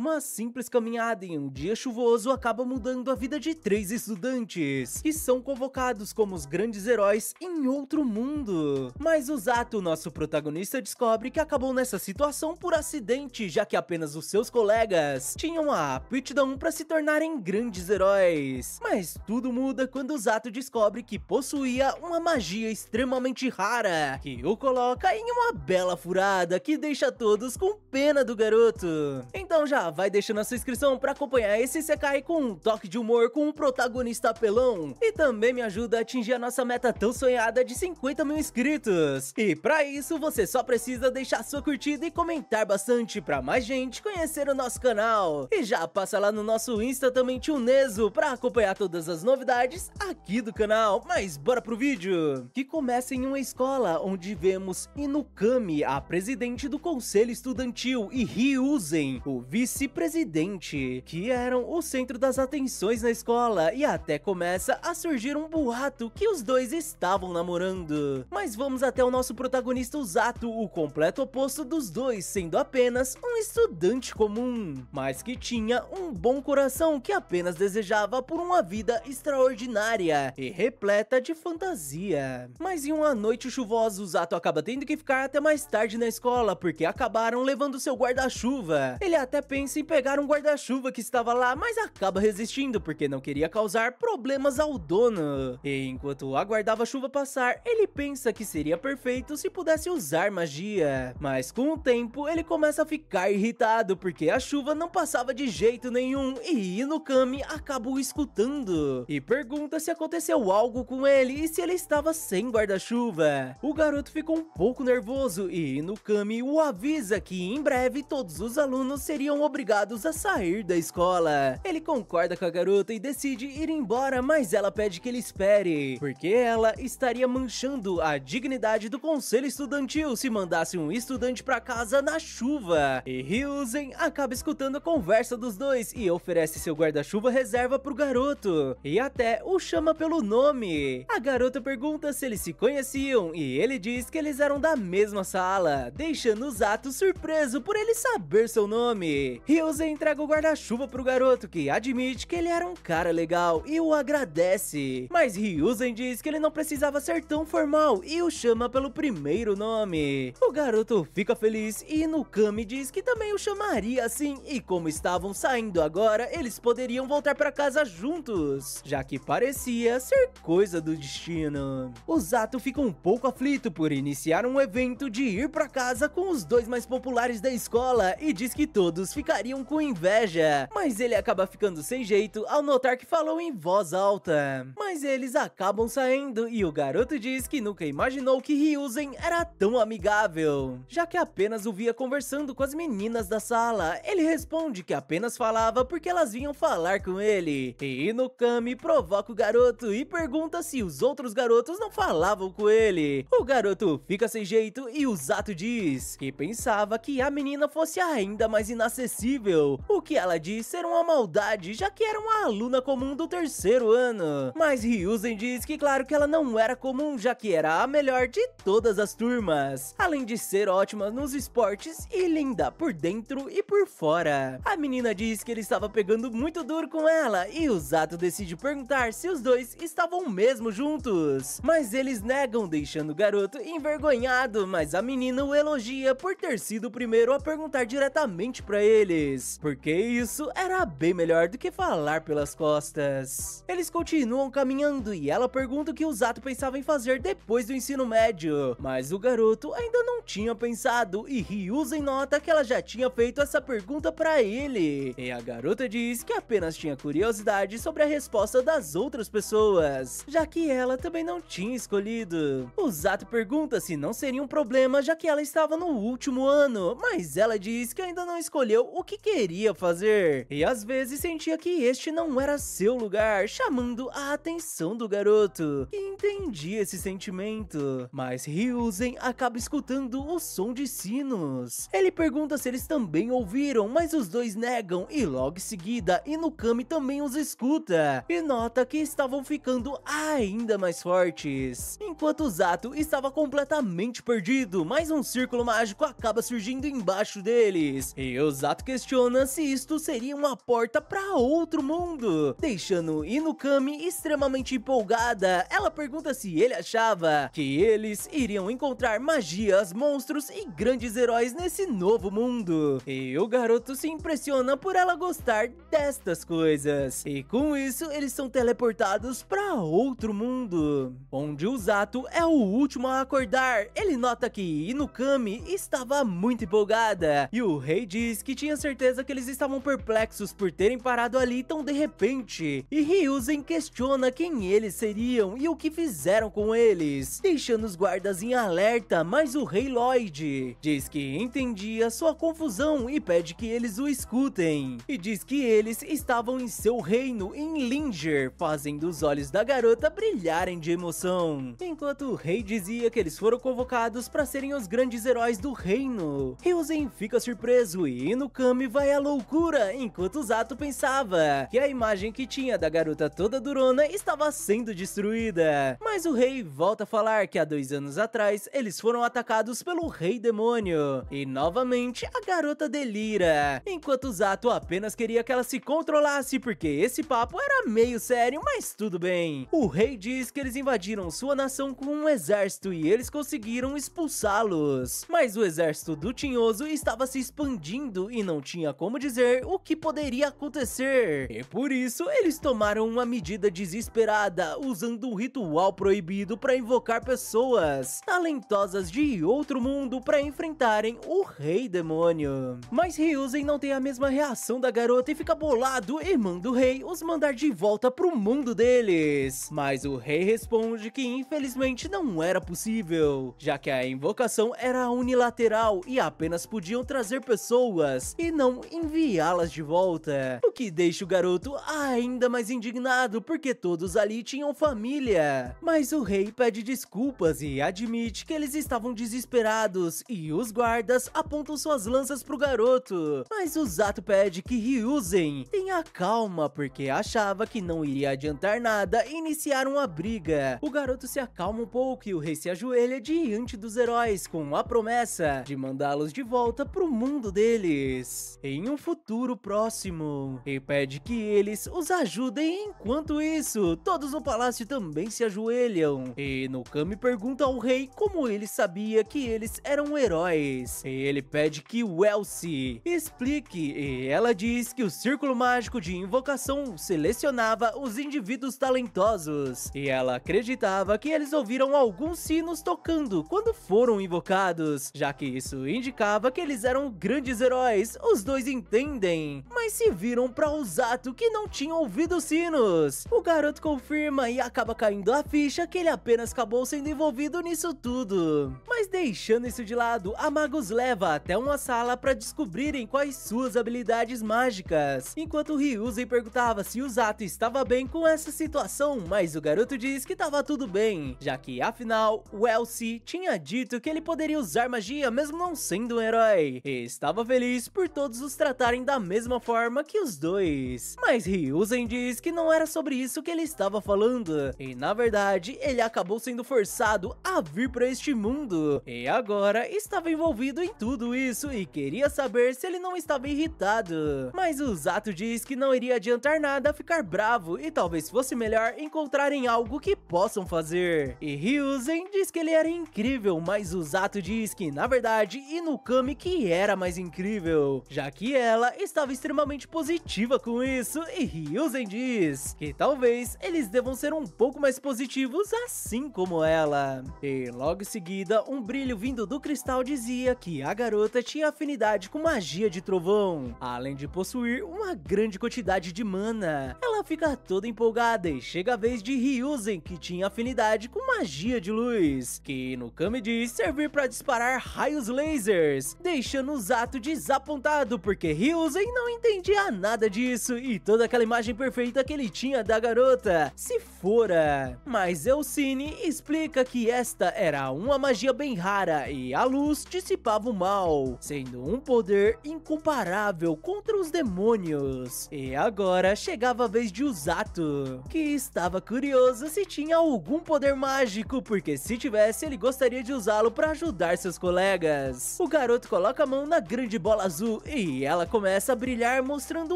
Uma simples caminhada em um dia chuvoso acaba mudando a vida de 3 estudantes, que são convocados como os grandes heróis em outro mundo. Mas o Zato, nosso protagonista, descobre que acabou nessa situação por acidente, já que apenas os seus colegas tinham a aptidão para se tornarem grandes heróis. Mas tudo muda quando o Zato descobre que possuía uma magia extremamente rara, que o coloca em uma bela furada que deixa todos com pena do garoto. Então já vai deixando a sua inscrição para acompanhar esse Isekai com um toque de humor com um protagonista apelão, e também me ajuda a atingir a nossa meta tão sonhada de 50 mil inscritos. E para isso você só precisa deixar sua curtida e comentar bastante para mais gente conhecer o nosso canal. E já passa lá no nosso Insta também, Tio Nezo, para acompanhar todas as novidades aqui do canal. Mas bora pro vídeo, que começa em uma escola onde vemos Inukami, a presidente do conselho estudantil, e Ryuzen, o vice-presidente, que eram o centro das atenções na escola, e até começa a surgir um boato que os dois estavam namorando. Mas vamos até o nosso protagonista, o Zato, o completo oposto dos dois, sendo apenas um estudante comum, mas que tinha um bom coração que apenas desejava por uma vida extraordinária e repleta de fantasia. Mas em uma noite chuvosa, o Zato acaba tendo que ficar até mais tarde na escola, porque acabaram levando seu guarda-chuva. Ele até pensa em pegar um guarda-chuva que estava lá, mas acaba resistindo, porque não queria causar problemas ao dono. E enquanto aguardava a chuva passar, ele pensa que seria perfeito se pudesse usar magia. Mas com o tempo, ele começa a ficar irritado, porque a chuva não passava de jeito nenhum, e Inukami acaba o escutando e pergunta se aconteceu algo com ele e se ele estava sem guarda-chuva. O garoto ficou um pouco nervoso e Inukami o avisa que em breve todos os alunos seriam obrigados a sair da escola. Ele concorda com a garota e decide ir embora, mas ela pede que ele espere, porque ela estaria manchando a dignidade do conselho estudantil se mandasse um estudante pra casa na chuva. E Ryuzen acaba escutando a conversa dos dois e oferece seu guarda-chuva reserva pro garoto, e até o chama pelo nome. A garota pergunta se eles se conheciam e ele diz que eles eram da mesma sala, deixando o Zato surpreso por ele saber seu nome. Ryuzen entrega o guarda-chuva pro garoto, que admite que ele era um cara legal e o agradece. Mas Ryuzen diz que ele não precisava ser tão formal e o chama pelo primeiro nome. O garoto fica feliz e Inukami diz que também o chamaria assim, e como estavam saindo agora, eles poderiam voltar pra casa juntos, já que parecia ser coisa do destino. O Zato fica um pouco aflito por iniciar um evento de ir pra casa com os dois mais populares da escola e diz que todos ficariam com inveja, mas ele acaba ficando sem jeito ao notar que falou em voz alta. Mas eles acabam saindo e o garoto diz que nunca imaginou que Ryuzen era tão amigável, já que apenas o via conversando com as meninas da sala. Ele responde que apenas falava porque elas vinham falar com ele, e Inukami provoca o garoto e pergunta se os outros garotos não falavam com ele. O garoto fica sem jeito e o Zato diz que pensava que a menina fosse ainda mais inacessível, o que ela diz ser uma maldade, já que era uma aluna comum do terceiro ano. Mas Ryuzen diz que claro que ela não era comum, já que era a melhor de todas as turmas, além de ser ótima nos esportes e linda por dentro e por fora. A menina diz que ele estava pegando muito duro com ela e o Zato decide perguntar se os dois estavam mesmo juntos, mas eles negam, deixando o garoto envergonhado. Mas a menina o elogia por ter sido o primeiro a perguntar diretamente pra eles, porque isso era bem melhor do que falar pelas costas. Eles continuam caminhando e ela pergunta o que o Zato pensava em fazer depois do ensino médio, mas o garoto ainda não tinha pensado e Ryuzen nota que ela já tinha feito essa pergunta pra ele, e a garota diz que apenas tinha curiosidade sobre a resposta das outras pessoas, já que ela também não tinha escolhido. O Zato pergunta se não seria um problema, já que ela estava no último ano, mas ela diz que ainda não escolheu o que queria fazer, e às vezes sentia que este não era seu lugar, chamando a atenção do garoto, que entendia esse sentimento. Mas Ryuzen acaba escutando o som de sinos. Ele pergunta se eles também ouviram, mas os dois negam, e logo em seguida Inukami também os escuta e nota que estavam ficando ainda mais fortes. Enquanto Zato estava completamente perdido, mas um círculo mágico acaba surgindo embaixo deles, e o Zato questiona se isto seria uma porta para outro mundo, deixando Inukami extremamente empolgada. Ela pergunta se ele achava que eles iriam encontrar magias, monstros e grandes heróis nesse novo mundo. E o garoto se impressiona por ela gostar destas coisas. E com isso, eles são teleportados para outro mundo, onde o Zato é o último a acordar. Ele nota que Inukami estava muito empolgada, e o rei diz que tinha certeza que eles estavam perplexos por terem parado ali tão de repente. E Ryuzen questiona quem eles seriam e o que fizeram com eles, deixando os guardas em alerta, mas o rei Lloyd diz que entendia sua confusão e pede que eles o escutem. E diz que eles estavam em seu reino, em Linger, fazendo os olhos da garota brilharem de emoção, enquanto o rei dizia que eles foram convocados para serem os grandes heróis do reino. Ryuzen fica surpreso e Inukami vai à loucura, enquanto Zato pensava que a imagem que tinha da garota toda durona estava sendo destruída. Mas o rei volta a falar que há 2 anos atrás eles foram atacados pelo rei demônio, e novamente a garota delira, enquanto Zato apenas queria que ela se controlasse porque esse papo era meio sério, mas tudo bem. O rei diz que eles invadiram sua nação com um exército e eles conseguiram expulsá-los, mas o exército do Tinhoso estava se expandindo e não tinha como dizer o que poderia acontecer, e por isso eles tomaram uma medida desesperada, usando um ritual proibido para invocar pessoas talentosas de outro mundo para enfrentarem o rei demônio. Mas Ryuzen não tem a mesma reação da garota e fica bolado e manda o rei os mandar de volta pro mundo deles. Mas o rei responde que infelizmente não era possível, já que a invocação era unilateral e apenas podiam trazer pessoas e não enviá-las de volta, o que deixa o garoto ainda mais indignado porque todos ali tinham família. Mas o rei pede desculpas e admite que eles estavam desesperados, e os guardas apontam suas lanças pro garoto. Mas o Zato pede que Ryuzen tenha calma porque achava que não iria adiantar nada iniciar uma briga. O garoto se acalma um pouco e o rei se ajoelha diante dos heróis com a promessa de mandá-los de volta pro mundo deles em um futuro próximo, e pede que eles os ajudem. Enquanto isso, todos no palácio também se ajoelham, e Inukami pergunta ao rei como ele sabia que eles eram heróis. E ele pede que o Elsie explique, e ela diz que o círculo mágico de invocação selecionava os indivíduos talentosos, e ela acreditava que eles ouviram alguns sinos tocando quando foram invocados, já que isso indicava que eles eram grandes heróis. Os dois entendem, mas se viram para o Zato que não tinha ouvido os sinos. O garoto confirma e acaba caindo a ficha que ele apenas acabou sendo envolvido nisso tudo. Mas deixando isso de lado, a maga os leva até uma sala para descobrirem quais suas habilidades mágicas, enquanto Ryuzen perguntava se o Zato estava bem com essa situação, mas o garoto diz que estava tudo bem, já que afinal o Elsie tinha dito que ele poderia usar magia mesmo não sendo um herói, e estava feliz por todos os tratarem da mesma forma que os dois. Mas Ryuzen diz que não era sobre isso que ele estava falando, e na verdade ele acabou sendo forçado a vir para este mundo, e agora estava envolvido em tudo isso e queria saber se ele não estava irritado. Mas o Zato diz que não iria adiantar nada ficar bravo e talvez fosse melhor encontrarem algo que possam fazer. E Ryuzen diz que ele era incrível, mas o Zato diz que na verdade Inukami que era mais incrível, já que ela estava extremamente positiva com isso, e Ryuzen diz que talvez eles devam ser um pouco mais positivos assim como ela. E logo em seguida, um brilho vindo do cristal dizia que a garota tinha afinidade com magia de trovão, além de possuir uma grande quantidade de mana. Ela fica toda empolgada e chega a vez de Ryuzen, que tinha afinidade com magia de luz, que Inukami diz servir para disparar raios lasers, deixando o Zato desapontado porque Ryuzen não entendia nada disso e toda aquela imagem perfeita que ele tinha da garota se fora. Mas Elcine explica que esta era uma magia bem rara e a luz dissipava o mal, sendo um poder incomparável contra os demônios. E agora chegava a vez de Zato, que estava curioso se tinha algum poder mágico, porque se tivesse ele gostaria de usá-lo para ajudar seus colegas. O garoto coloca a mão na grande bola azul garoto e ela começa a brilhar mostrando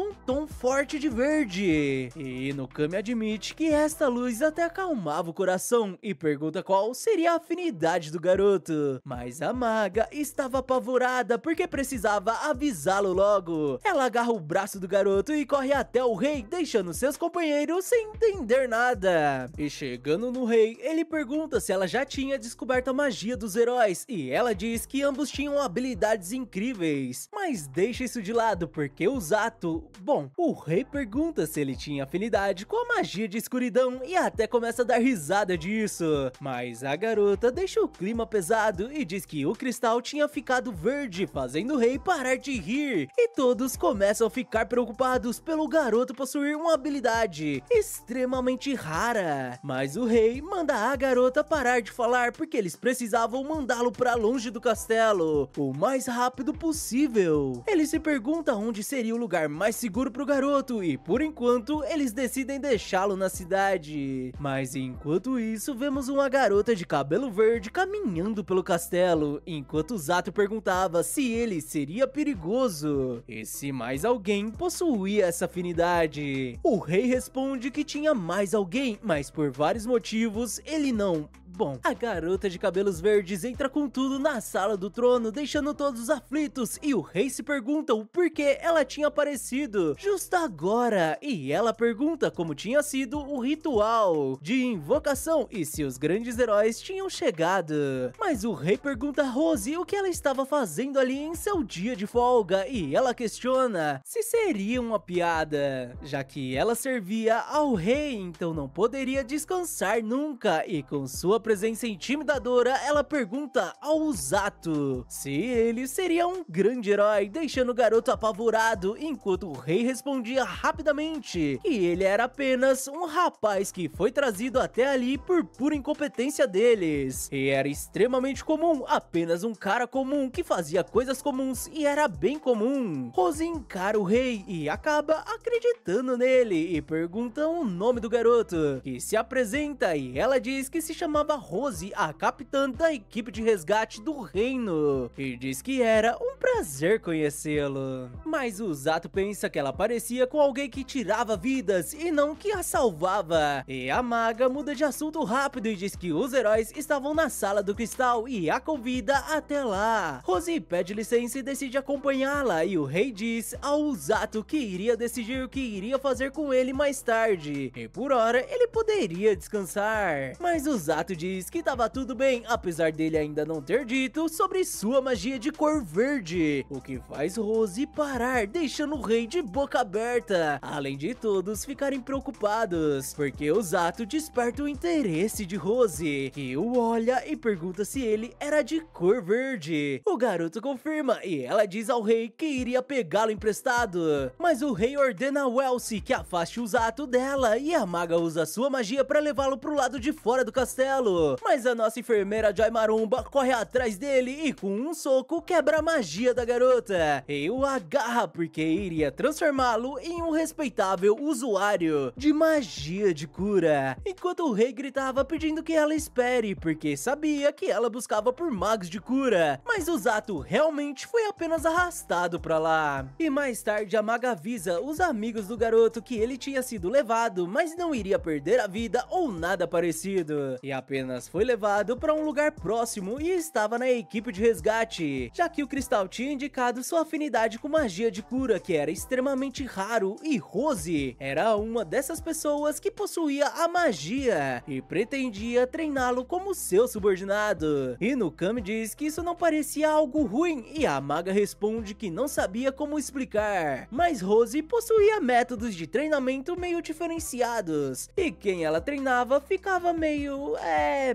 um tom forte de verde. E Inokami admite que esta luz até acalmava o coração e pergunta qual seria a afinidade do garoto. Mas a maga estava apavorada porque precisava avisá-lo logo. Ela agarra o braço do garoto e corre até o rei, deixando seus companheiros sem entender nada. E chegando no rei, ele pergunta se ela já tinha descoberto a magia dos heróis e ela diz que ambos tinham habilidades incríveis. Mas deixa isso de lado porque o Zato... Bom, o rei pergunta se ele tinha afinidade com a magia de escuridão e até começa a dar risada disso. Mas a garota deixa o clima pesado e diz que o cristal tinha ficado verde, fazendo o rei parar de rir. E todos começam a ficar preocupados pelo garoto possuir uma habilidade extremamente rara. Mas o rei manda a garota parar de falar porque eles precisavam mandá-lo para longe do castelo o mais rápido possível. Ele se pergunta onde seria o lugar mais seguro para o garoto e por enquanto eles decidem deixá-lo na cidade. Mas enquanto isso vemos uma garota de cabelo verde caminhando pelo castelo, enquanto Zato perguntava se ele seria perigoso e se mais alguém possuía essa afinidade. O rei responde que tinha mais alguém, mas por vários motivos ele não... Bom, a garota de cabelos verdes entra com tudo na sala do trono, deixando todos aflitos, e o rei se pergunta o porquê ela tinha aparecido justo agora, e ela pergunta como tinha sido o ritual de invocação e se os grandes heróis tinham chegado. Mas o rei pergunta a Rose o que ela estava fazendo ali em seu dia de folga, e ela questiona se seria uma piada, já que ela servia ao rei, então não poderia descansar nunca, e com sua presença intimidadora, ela pergunta ao Zato se ele seria um grande herói, deixando o garoto apavorado, enquanto o rei respondia rapidamente que ele era apenas um rapaz que foi trazido até ali por pura incompetência deles, e era extremamente comum, apenas um cara comum que fazia coisas comuns e era bem comum. Rose encara o rei e acaba acreditando nele e pergunta o nome do garoto, que se apresenta e ela diz que se chamava Rose, a capitã da equipe de resgate do reino, e diz que era um prazer conhecê-lo. Mas o Zato pensa que ela parecia com alguém que tirava vidas e não que a salvava, e a maga muda de assunto rápido e diz que os heróis estavam na sala do cristal e a convida até lá. Rose pede licença e decide acompanhá-la, e o rei diz ao Zato que iria decidir o que iria fazer com ele mais tarde, e por hora ele poderia descansar. Mas o Zato diz que tava tudo bem, apesar dele ainda não ter dito sobre sua magia de cor verde, o que faz Rose parar, deixando o rei de boca aberta, além de todos ficarem preocupados, porque o Zato desperta o interesse de Rose, que o olha e pergunta se ele era de cor verde. O garoto confirma e ela diz ao rei que iria pegá-lo emprestado, mas o rei ordena a Welcy que afaste o Zato dela, e a maga usa sua magia para levá-lo pro lado de fora do castelo. Mas a nossa enfermeira Joy Marumba corre atrás dele e com um soco quebra a magia da garota e o agarra porque iria transformá-lo em um respeitável usuário de magia de cura, enquanto o rei gritava pedindo que ela espere porque sabia que ela buscava por magos de cura, mas o Zato realmente foi apenas arrastado pra lá. E mais tarde a maga avisa os amigos do garoto que ele tinha sido levado, mas não iria perder a vida ou nada parecido, e apenas foi levado para um lugar próximo e estava na equipe de resgate, já que o cristal tinha indicado sua afinidade com magia de cura, que era extremamente raro, e Rose era uma dessas pessoas que possuía a magia e pretendia treiná-lo como seu subordinado. Inokami diz que isso não parecia algo ruim e a maga responde que não sabia como explicar, mas Rose possuía métodos de treinamento meio diferenciados e quem ela treinava ficava meio...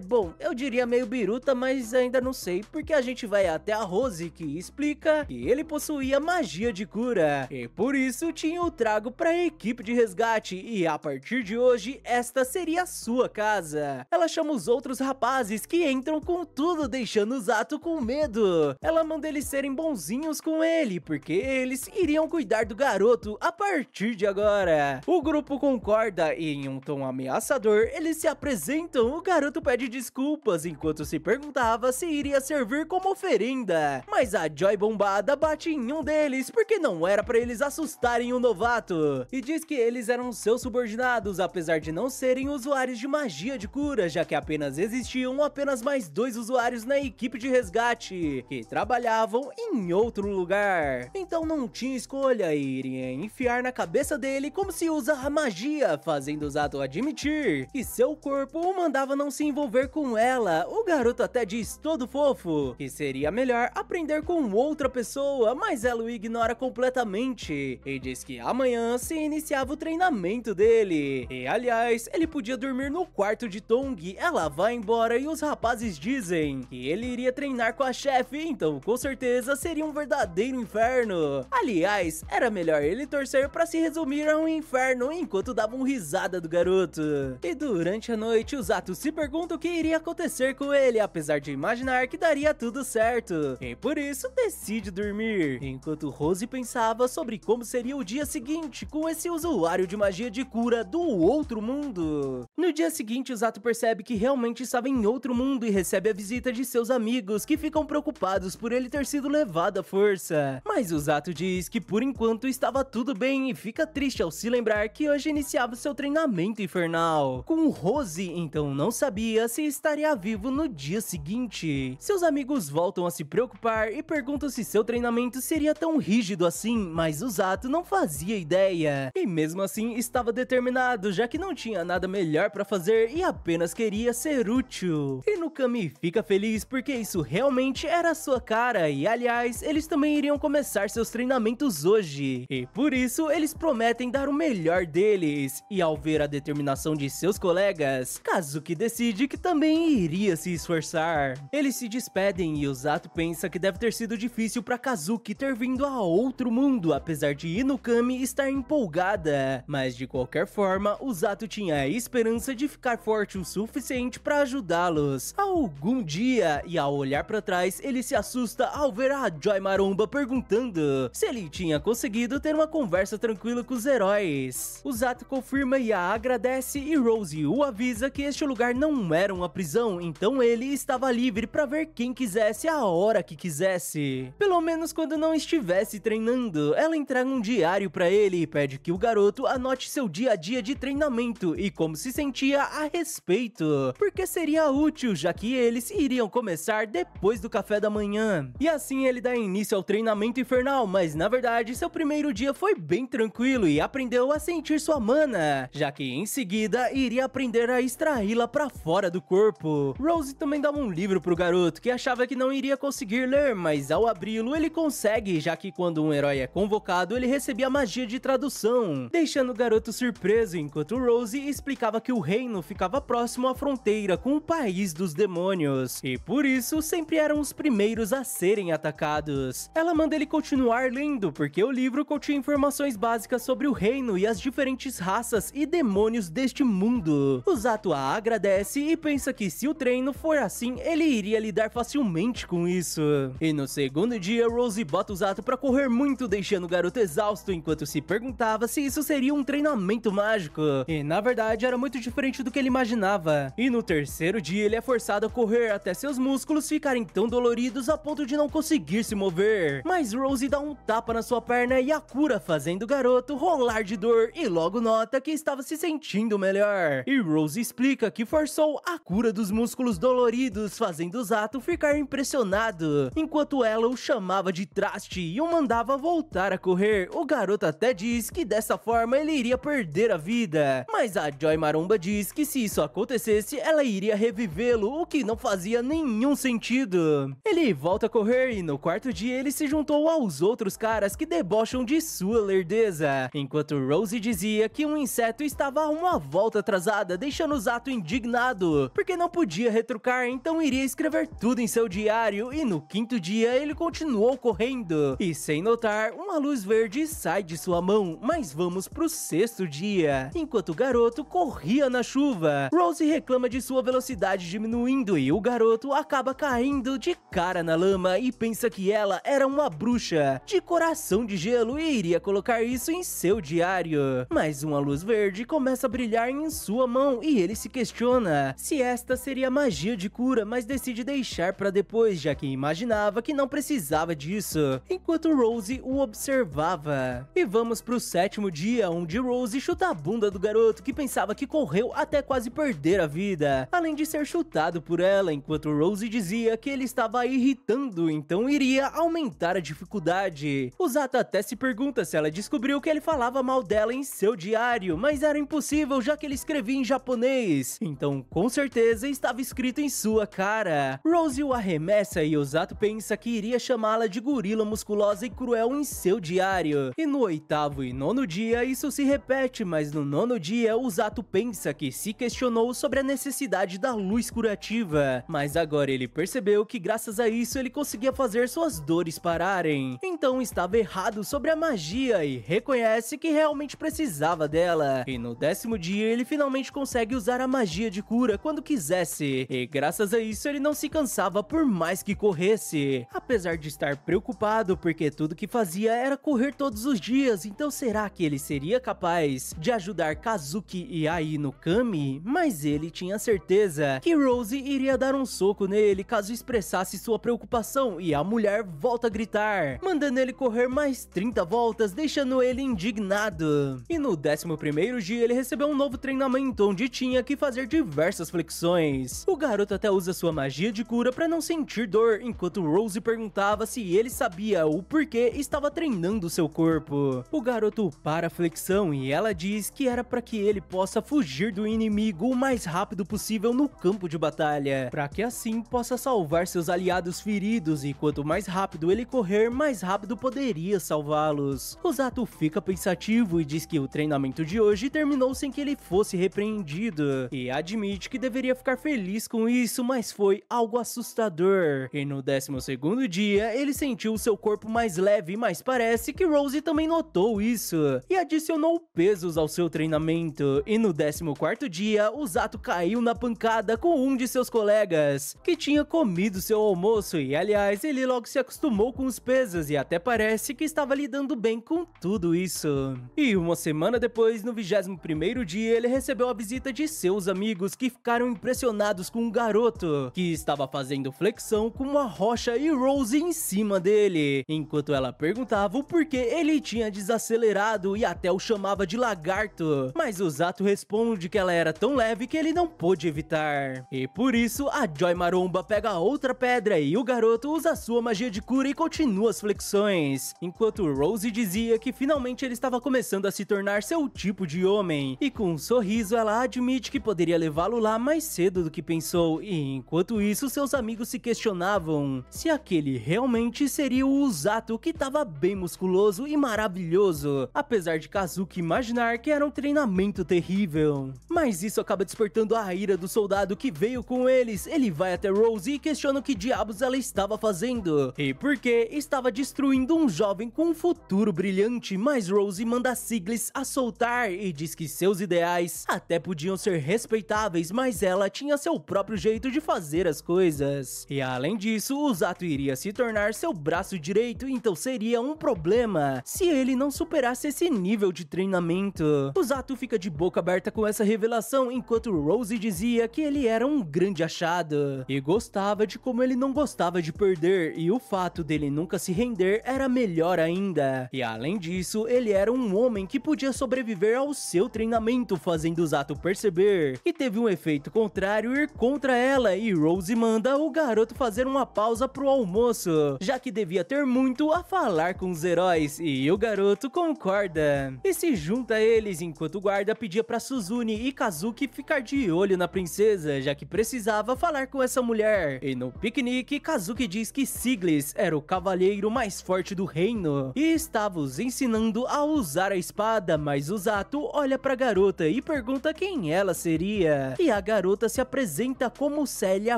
bom, eu diria meio biruta, mas ainda não sei, porque a gente vai até a Rose que explica que ele possuía magia de cura e por isso tinha o trago para a equipe de resgate e a partir de hoje esta seria a sua casa. Ela chama os outros rapazes que entram com tudo, deixando o Zato com medo. Ela manda eles serem bonzinhos com ele, porque eles iriam cuidar do garoto a partir de agora. O grupo concorda e em um tom ameaçador eles se apresentam. O garoto garoto pede desculpas enquanto se perguntava se iria servir como oferenda, mas a Joy bombada bate em um deles porque não era pra eles assustarem o novato, e diz que eles eram seus subordinados, apesar de não serem usuários de magia de cura, já que apenas existiam mais 2 usuários na equipe de resgate, que trabalhavam em outro lugar. Então não tinha escolha, e iria enfiar na cabeça dele como se usa a magia, fazendo Zato admitir que seu corpo o mandava não se envolver com ela. O garoto até diz todo fofo que seria melhor aprender com outra pessoa, mas ela o ignora completamente e diz que amanhã se iniciava o treinamento dele. E aliás, ele podia dormir no quarto de Tong. Ela vai embora e os rapazes dizem que ele iria treinar com a chefe, então com certeza seria um verdadeiro inferno. Aliás, era melhor ele torcer pra se resumir a um inferno enquanto davam risada do garoto. E durante a noite, o Zato se pergunta o que iria acontecer com ele, apesar de imaginar que daria tudo certo. E por isso decide dormir, enquanto Rose pensava sobre como seria o dia seguinte com esse usuário de magia de cura do outro mundo. No dia seguinte, o Zato percebe que realmente estava em outro mundo e recebe a visita de seus amigos, que ficam preocupados por ele ter sido levado à força. Mas o Zato diz que por enquanto estava tudo bem e fica triste ao se lembrar que hoje iniciava seu treinamento infernal. Com Rose, então não sabia se estaria vivo no dia seguinte. Seus amigos voltam a se preocupar e perguntam se seu treinamento seria tão rígido assim, mas o Zato não fazia ideia. E mesmo assim estava determinado, já que não tinha nada melhor pra fazer e apenas queria ser útil. E Nukami fica feliz porque isso realmente era a sua cara, e aliás, eles também iriam começar seus treinamentos hoje. E por isso, eles prometem dar o melhor deles. E ao ver a determinação de seus colegas, Kazuki decide que também iria se esforçar. Eles se despedem e o Zato pensa que deve ter sido difícil pra Kazuki ter vindo a outro mundo, apesar de Inukami estar empolgada. Mas de qualquer forma, o Zato tinha a esperança de ficar forte o suficiente pra ajudá-los algum dia, e ao olhar pra trás, ele se assusta ao ver a Joy Maromba perguntando se ele tinha conseguido ter uma conversa tranquila com os heróis. O Zato confirma e a agradece, e Rose o avisa que este lugar não era uma prisão, então ele estava livre pra ver quem quisesse a hora que quisesse. Pelo menos quando não estivesse treinando. Ela entrega um diário pra ele e pede que o garoto anote seu dia a dia de treinamento e como se sentia a respeito, porque seria útil, já que eles iriam começar depois do café da manhã. E assim ele dá início ao treinamento infernal, mas na verdade seu primeiro dia foi bem tranquilo e aprendeu a sentir sua mana, já que em seguida iria aprender a extraí-la pra fora do corpo. Rose também dá um livro pro garoto, que achava que não iria conseguir ler, mas ao abri-lo ele consegue, já que quando um herói é convocado, ele recebia magia de tradução, deixando o garoto surpreso, enquanto Rose explicava que o reino ficava próximo à fronteira com o país dos demônios, e por isso sempre eram os primeiros a serem atacados. Ela manda ele continuar lendo, porque o livro continha informações básicas sobre o reino e as diferentes raças e demônios deste mundo. O Zato a agradece e pensa que se o treino for assim, ele iria lidar facilmente com isso. E no segundo dia, Rose bota o Zato pra correr muito, deixando o garoto exausto, enquanto se perguntava se isso seria um treinamento mágico. E na verdade era muito diferente do que ele imaginava. E no terceiro dia, ele é forçado a correr até seus músculos ficarem tão doloridos a ponto de não conseguir se mover. Mas Rose dá um tapa na sua perna e a cura, fazendo o garoto rolar de dor, e logo nota que estava se sentindo melhor. E Rose explica que forçou a cura dos músculos doloridos, fazendo o Zato ficar impressionado, enquanto ela o chamava de traste e o mandava voltar a correr. O garoto até diz que dessa forma ele iria perder a vida, mas a Joy Maromba diz que se isso acontecesse, ela iria revivê-lo, o que não fazia nenhum sentido. Ele volta a correr e no quarto dia ele se juntou aos outros caras que debocham de sua lerdeza, enquanto Rose dizia que um inseto estava a uma volta atrasada, deixando o Zato indignado, porque não podia retrucar, então iria escrever tudo em seu diário. E no quinto dia ele continuou correndo, e sem notar, uma luz verde sai de sua mão. Mas vamos pro sexto dia. Enquanto o garoto corria na chuva, Rose reclama de sua velocidade diminuindo, e o garoto acaba caindo de cara na lama e pensa que ela era uma bruxa de coração de gelo e iria colocar isso em seu diário. Mas uma luz verde começa a brilhar em sua mão e ele se questiona ela se esta seria magia de cura, mas decide deixar pra depois, já que imaginava que não precisava disso, enquanto Rose o observava. E vamos pro 7º dia, onde Rose chuta a bunda do garoto, que pensava que correu até quase perder a vida, além de ser chutado por ela, enquanto Rose dizia que ele estava irritando, então iria aumentar a dificuldade. O Zato até se pergunta se ela descobriu que ele falava mal dela em seu diário, mas era impossível, já que ele escrevia em japonês, então com certeza estava escrito em sua cara. Rose o arremessa e o Zato pensa que iria chamá-la de gorila musculosa e cruel em seu diário. E no 8º e 9º dia isso se repete, mas no 9º dia o Zato pensa que se questionou sobre a necessidade da luz curativa, mas agora ele percebeu que graças a isso ele conseguia fazer suas dores pararem. Então estava errado sobre a magia e reconhece que realmente precisava dela. E no 10º dia ele finalmente consegue usar a magia de cura quando quisesse, e graças a isso ele não se cansava por mais que corresse, apesar de estar preocupado porque tudo que fazia era correr todos os dias. Então será que ele seria capaz de ajudar Kazuki e Ai no Kami? Mas ele tinha certeza que Rose iria dar um soco nele caso expressasse sua preocupação, e a mulher volta a gritar, mandando ele correr mais 30 voltas, deixando ele indignado. E no 11º dia ele recebeu um novo treinamento, onde tinha que fazer diversas flexões. O garoto até usa sua magia de cura para não sentir dor, enquanto Rose perguntava se ele sabia o porquê estava treinando seu corpo. O garoto para a flexão e ela diz que era para que ele possa fugir do inimigo o mais rápido possível no campo de batalha, para que assim possa salvar seus aliados feridos, e quanto mais rápido ele correr, mais rápido poderia salvá-los. O Zato fica pensativo e diz que o treinamento de hoje terminou sem que ele fosse repreendido, e admite que deveria ficar feliz com isso, mas foi algo assustador. E no 12º dia ele sentiu seu corpo mais leve, mas parece que Rose também notou isso e adicionou pesos ao seu treinamento. E no 14º dia o Zato caiu na pancada com um de seus colegas, que tinha comido seu almoço, e aliás ele logo se acostumou com os pesos e até parece que estava lidando bem com tudo isso. E uma semana depois, no 21º dia, ele recebeu a visita de seus amigos, que ficaram impressionados com um garoto que estava fazendo flexão com uma rocha e Rose em cima dele, enquanto ela perguntava o porquê ele tinha desacelerado e até o chamava de lagarto, mas o Zato responde que ela era tão leve que ele não pôde evitar. E por isso a Joy Maromba pega outra pedra e o garoto usa sua magia de cura e continua as flexões, enquanto Rose dizia que finalmente ele estava começando a se tornar seu tipo de homem, e com um sorriso ela admite que poderia levá-lo lá mais cedo do que pensou. E enquanto isso seus amigos se questionavam se aquele realmente seria o Zato, que estava bem musculoso e maravilhoso, apesar de Kazuki imaginar que era um treinamento terrível. Mas isso acaba despertando a ira do soldado que veio com eles. Ele vai até Rose e questiona o que diabos ela estava fazendo e por que estava destruindo um jovem com um futuro brilhante, mas Rose manda Siglis a soltar e diz que seus ideais até podiam ser respeitáveis, mas ela tinha seu próprio jeito de fazer as coisas. E além disso, o Zato iria se tornar seu braço direito, então seria um problema se ele não superasse esse nível de treinamento. O Zato fica de boca aberta com essa revelação, enquanto Rose dizia que ele era um grande achado e gostava de como ele não gostava de perder, e o fato dele nunca se render era melhor ainda. E além disso, ele era um homem que podia sobreviver ao seu treinamento, fazendo o Zato perceber que teve um efeito contrário ir contra ela, e Rose manda o garoto fazer uma pausa pro almoço, já que devia ter muito a falar com os heróis, e o garoto concorda e se junta a eles, enquanto o guarda pedia pra Suzune e Kazuki ficar de olho na princesa, já que precisava falar com essa mulher. E no piquenique, Kazuki diz que Siglis era o cavalheiro mais forte do reino e estava os ensinando a usar a espada, mas o Zato olha pra garota e pergunta quem ela seria, e a garota se apresenta como Célia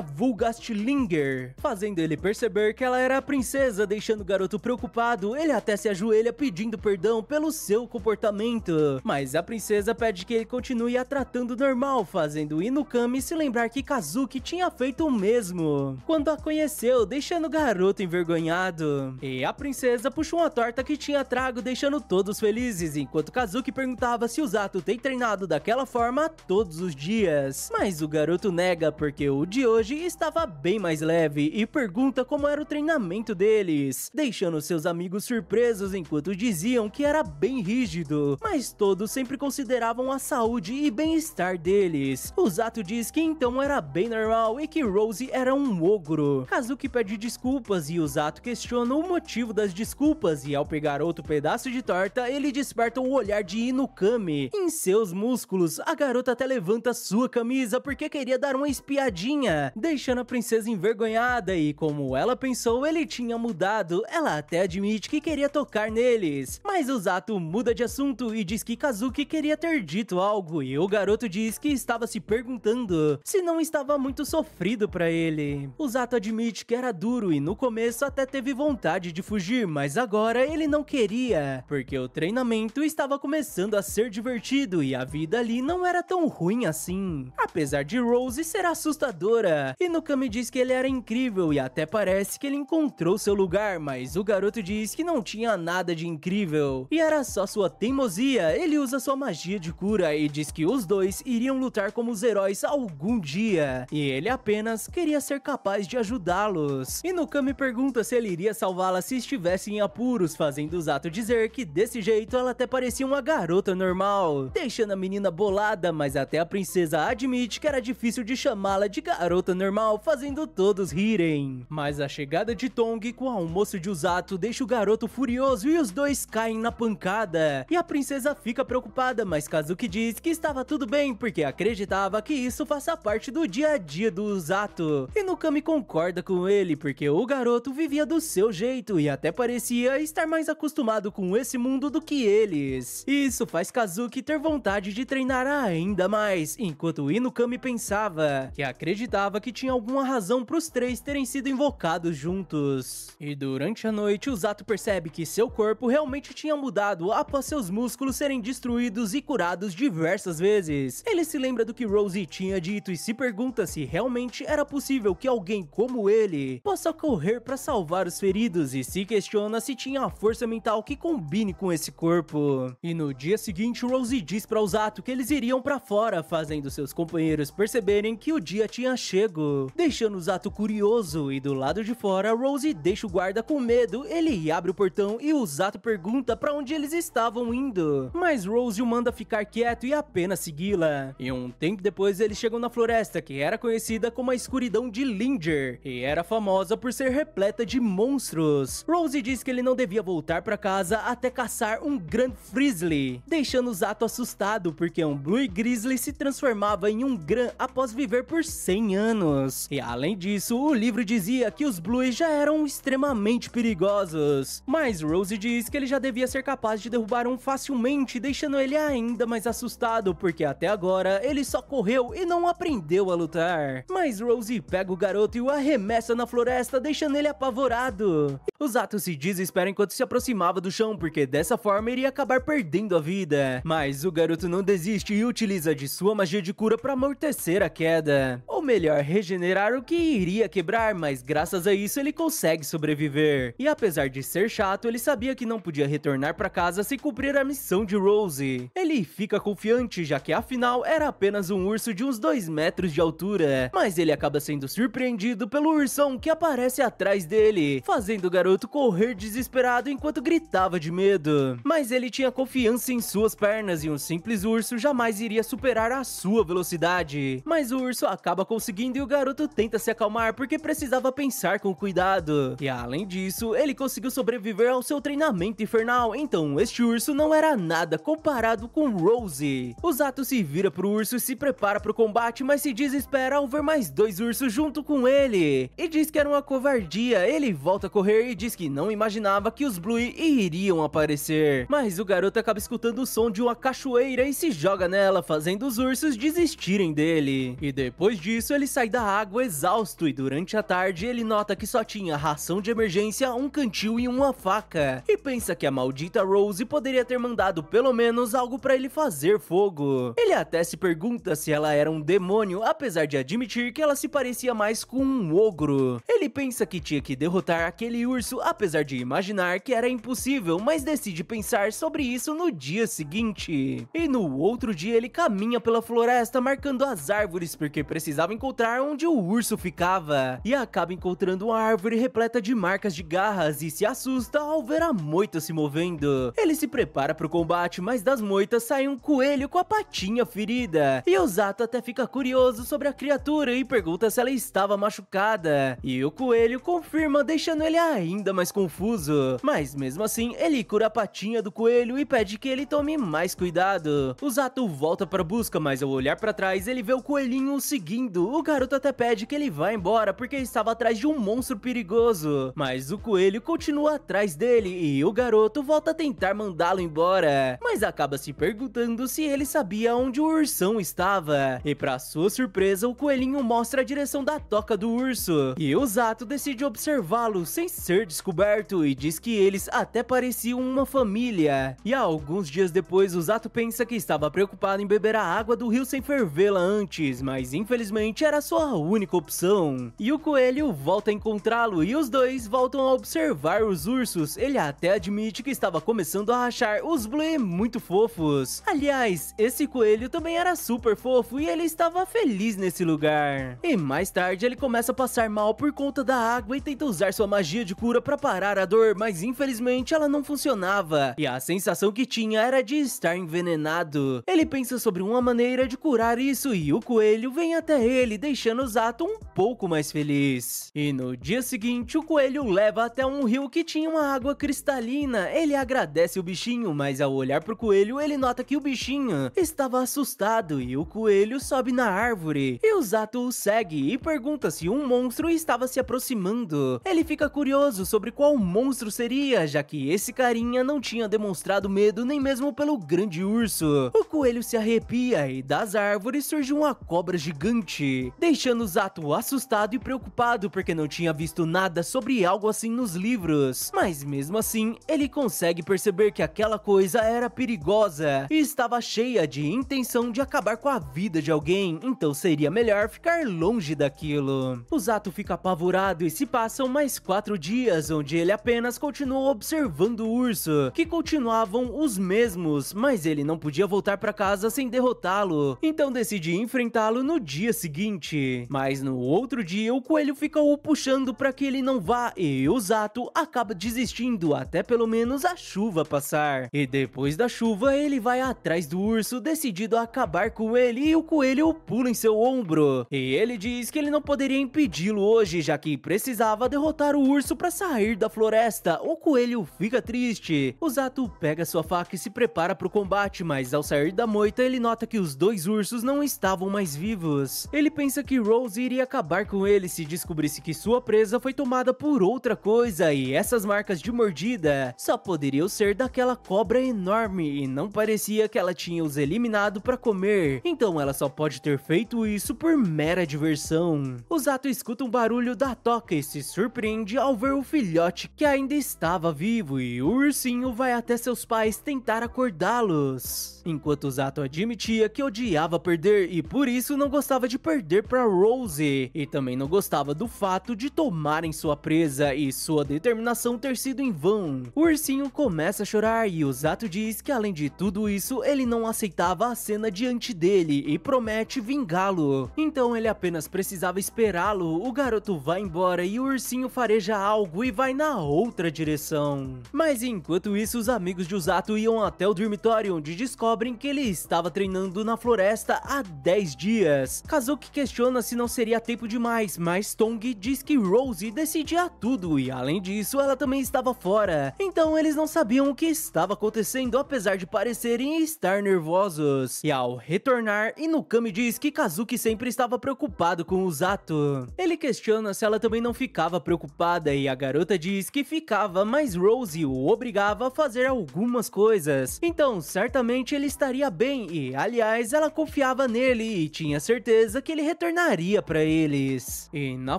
Vulgastlinger, fazendo ele perceber que ela era a princesa, deixando o garoto preocupado. Ele até se ajoelha pedindo perdão pelo seu comportamento, mas a princesa pede que ele continue a tratando normal, fazendo Inukami se lembrar que Kazuki tinha feito o mesmo quando a conheceu, deixando o garoto envergonhado. E a princesa puxou uma torta que tinha trago, deixando todos felizes, enquanto Kazuki perguntava se o Zato tem treinado daquela forma todos os dias. deles. Mas o garoto nega porque o de hoje estava bem mais leve e pergunta como era o treinamento deles, deixando seus amigos surpresos enquanto diziam que era bem rígido, mas todos sempre consideravam a saúde e bem-estar deles. O Zato diz que então era bem normal e que Rose era um ogro. Kazuki pede desculpas e o Zato questiona o motivo das desculpas e ao pegar outro pedaço de torta, ele desperta o olhar de Inukami em seus músculos. A garota até levanta sua camisa porque queria dar uma espiadinha, deixando a princesa envergonhada e como ela pensou, ele tinha mudado. Ela até admite que queria tocar neles, mas o Zato muda de assunto e diz que Kazuki queria ter dito algo e o garoto diz que estava se perguntando se não estava muito sofrido pra ele. O Zato admite que era duro e no começo até teve vontade de fugir, mas agora ele não queria, porque o treinamento estava começando a ser divertido e a vida ali não era tão ruim assim, apesar de Rose ser assustadora. Inukami diz que ele era incrível e até parece que ele encontrou seu lugar, mas o garoto diz que não tinha nada de incrível e era só sua teimosia. Ele usa sua magia de cura e diz que os dois iriam lutar como os heróis algum dia e ele apenas queria ser capaz de ajudá-los. Inukami pergunta se ele iria salvá-la se estivesse em apuros, fazendo o Zato dizer que desse jeito ela até parecia uma garota normal, deixando a menina bolada, mas até a princesa admite que era difícil de chamá-la de garota normal, fazendo todos rirem. Mas a chegada de Tong com o almoço de Zato deixa o garoto furioso e os dois caem na pancada. E a princesa fica preocupada, mas Kazuki diz que estava tudo bem porque acreditava que isso faça parte do dia a dia do Zato. Inukami concorda com ele porque o garoto vivia do seu jeito e até parecia estar mais acostumado com esse mundo do que eles. Isso faz Kazuki ter vontade de treinar ainda mais, enquanto Inukami pensava que acreditava que tinha alguma razão para os três terem sido invocados juntos. E durante a noite, o Zato percebe que seu corpo realmente tinha mudado após seus músculos serem destruídos e curados diversas vezes. Ele se lembra do que Rose tinha dito e se pergunta se realmente era possível que alguém como ele possa correr para salvar os feridos e se questiona se tinha a força mental que combine com esse corpo. E no dia seguinte, Rose diz para o Zato que eles iriam para fora, fazendo seus companheiros perceberem que o dia tinha chego, deixando o Zato curioso. E do lado de fora, Rose deixa o guarda com medo. Ele abre o portão e o Zato pergunta para onde eles estavam indo, mas Rose o manda ficar quieto e apenas segui-la. E um tempo depois, eles chegam na floresta que era conhecida como a escuridão de Linger e era famosa por ser repleta de monstros. Rose diz que ele não devia voltar para casa até caçar um Grand Frizzly, deixando o Zato assustado porque um Blue Grizzly se transformava em um Gran após viver por 100 anos. E além disso, o livro dizia que os Blues já eram extremamente perigosos, mas Rose diz que ele já devia ser capaz de derrubar um facilmente, deixando ele ainda mais assustado porque até agora ele só correu e não aprendeu a lutar. Mas Rose pega o garoto e o arremessa na floresta, deixando ele apavorado. O Zato se desespera enquanto se aproximava do chão porque dessa forma iria acabar perdendo a vida, mas o garoto não desiste e utiliza de sua magia de cura para amortecer a queda, ou melhor, regenerar o que iria quebrar, mas graças a isso ele consegue sobreviver. E apesar de ser chato, ele sabia que não podia retornar para casa sem cumprir a missão de Rose. Ele fica confiante, já que afinal era apenas um urso de uns 2 metros de altura, mas ele acaba sendo surpreendido pelo ursão que aparece atrás dele, fazendo o garoto correr desesperado enquanto gritava de medo. Mas ele tinha confiança em suas pernas e um simples urso jamais iria superar a sua velocidade. Mas o urso acaba conseguindo e o garoto tenta se acalmar porque precisava pensar com cuidado. E além disso, ele conseguiu sobreviver ao seu treinamento infernal, então este urso não era nada comparado com Rose. O Zato se vira pro urso e se prepara pro combate, mas se desespera ao ver mais 2 ursos junto com ele e diz que era uma covardia. Ele volta a correr e diz que não imaginava que os Blue iriam aparecer, mas o garoto acaba escutando o som de uma cachoeira e se joga nela, fazendo os ursos desistirem dele. E depois disso ele sai da água exausto e durante a tarde ele nota que só tinha ração de emergência, um cantil e uma faca, e pensa que a maldita Rose poderia ter mandado pelo menos algo pra ele fazer fogo. Ele até se pergunta se ela era um demônio, apesar de admitir que ela se parecia mais com um ogro. Ele pensa que tinha que derrotar aquele urso, apesar de imaginar que era impossível, mas decide pensar sobre isso no dia seguinte. E no outro dia ele caminha pela floresta, marcando as árvores porque precisava encontrar onde o urso ficava, e acaba encontrando uma árvore repleta de marcas de garras e se assusta ao ver a moita se movendo. Ele se prepara para o combate, mas das moitas sai um coelho com a patinha ferida, e o Zato até fica curioso sobre a criatura e pergunta se ela estava machucada, e o coelho confirma, deixando ele ainda mais confuso, mas mesmo assim ele cura a patinha do coelho e pede que ele tome mais cuidado. O Zato volta para a busca, mas ao olhar para trás ele vê o coelhinho o seguindo. O garoto até pede que ele vá embora porque estava atrás de um monstro perigoso, mas o coelho continua atrás dele e o garoto volta a tentar mandá-lo embora, mas acaba se perguntando se ele sabia onde o ursão estava, e para sua surpresa o coelhinho mostra a direção da toca do urso, e o Zato decide observá-lo sem ser descoberto e diz que eles até pareciam uma família. E alguns dias depois o Zato pensa que estava preocupado em beber a água do rio sem fervê-la antes, mas infelizmente era sua única opção, e o coelho volta a encontrá-lo e os dois voltam a observar os ursos. Ele até admite que estava começando a achar os Blue muito fofos. Aliás, esse coelho também era super fofo e ele estava feliz nesse lugar. E mais tarde ele começa a passar mal por conta da água e tenta usar sua magia de cura para parar a dor, mas infelizmente ela não funcionava, e a sensação que tinha era de estar envenenado. Ele pensa sobre uma maneira de curar isso e o coelho vem até ele, deixando o Zato um pouco mais feliz. E no dia seguinte o coelho leva até um rio que tinha uma água cristalina. Ele agradece o bichinho, mas ao olhar pro coelho ele nota que o bichinho estava assustado e o coelho sobe na árvore. E o Zato o segue e pergunta se um monstro estava se aproximando. Ele fica curioso sobre qual monstro seria, já que esse carinha não tinha demonstrado medo nem mesmo pelo grande urso. O coelho se arrepia e das árvores surge uma cobra gigante, deixando o Zato assustado e preocupado porque não tinha visto nada sobre algo assim nos livros. Mas mesmo assim, ele consegue perceber que aquela coisa era perigosa e estava cheia de intenção de acabar com a vida de alguém, então seria melhor ficar longe daquilo. O Zato fica apavorado e se passam mais 4 dias, onde ele apenas continua observando o urso, que continuavam os mesmos, mas ele não podia voltar para casa sem derrotá-lo, então decide enfrentá-lo no dia seguinte. Mas no outro dia, o coelho fica o puxando para que ele não vá, e o Zato acaba desistindo até pelo menos a chuva passar. E depois da chuva, ele vai atrás do urso, decidido a acabar com ele, e o coelho pula em seu ombro. E ele diz que ele não poderia impedi-lo hoje, já que precisava derrotar o urso para sair da floresta. O coelho fica triste. O Zato pega sua faca e se prepara para o combate, mas ao sair da moita, ele nota que os dois ursos não estavam mais vivos. Ele pensa que Rose iria acabar com ele se descobrisse que sua presa foi tomada por outra coisa, e essas marcas de mordida só poderiam ser daquela cobra enorme, e não parecia que ela tinha os eliminado para comer, então ela só pode ter feito isso por mera diversão. O Zato escuta um barulho da toca e se surpreende ao ver o filhote que ainda estava vivo, e o ursinho vai até seus pais tentar acordá-los. Enquanto o Zato admitia que odiava perder e por isso não gostava de perder para Rose, e também não gostava do fato de tomarem sua presa e sua determinação ter sido em vão. O ursinho começa a chorar e o Zato diz que além de tudo isso, ele não aceitava a cena diante dele e promete vingá-lo. Então ele apenas precisava esperá-lo. O garoto vai embora e o ursinho fareja algo e vai na outra direção. Mas enquanto isso, os amigos de Zato iam até o dormitório, onde descobrem que ele estava treinando na floresta há 10 dias. Kazuki questiona se não seria tempo demais, mas Tong diz que Rose decidia tudo e além disso, ela também estava fora. Então eles não sabiam o que estava acontecendo, apesar de parecerem estar nervosos. E ao retornar, Inukami diz que Kazuki sempre estava preocupado com o Zato. Ele questiona se ela também não ficava preocupada e a garota diz que ficava, mas Rose o obrigava a fazer algumas coisas. Então certamente ele estaria bem e, aliás, ela confiava nele e tinha certeza que ele retornaria para eles. E na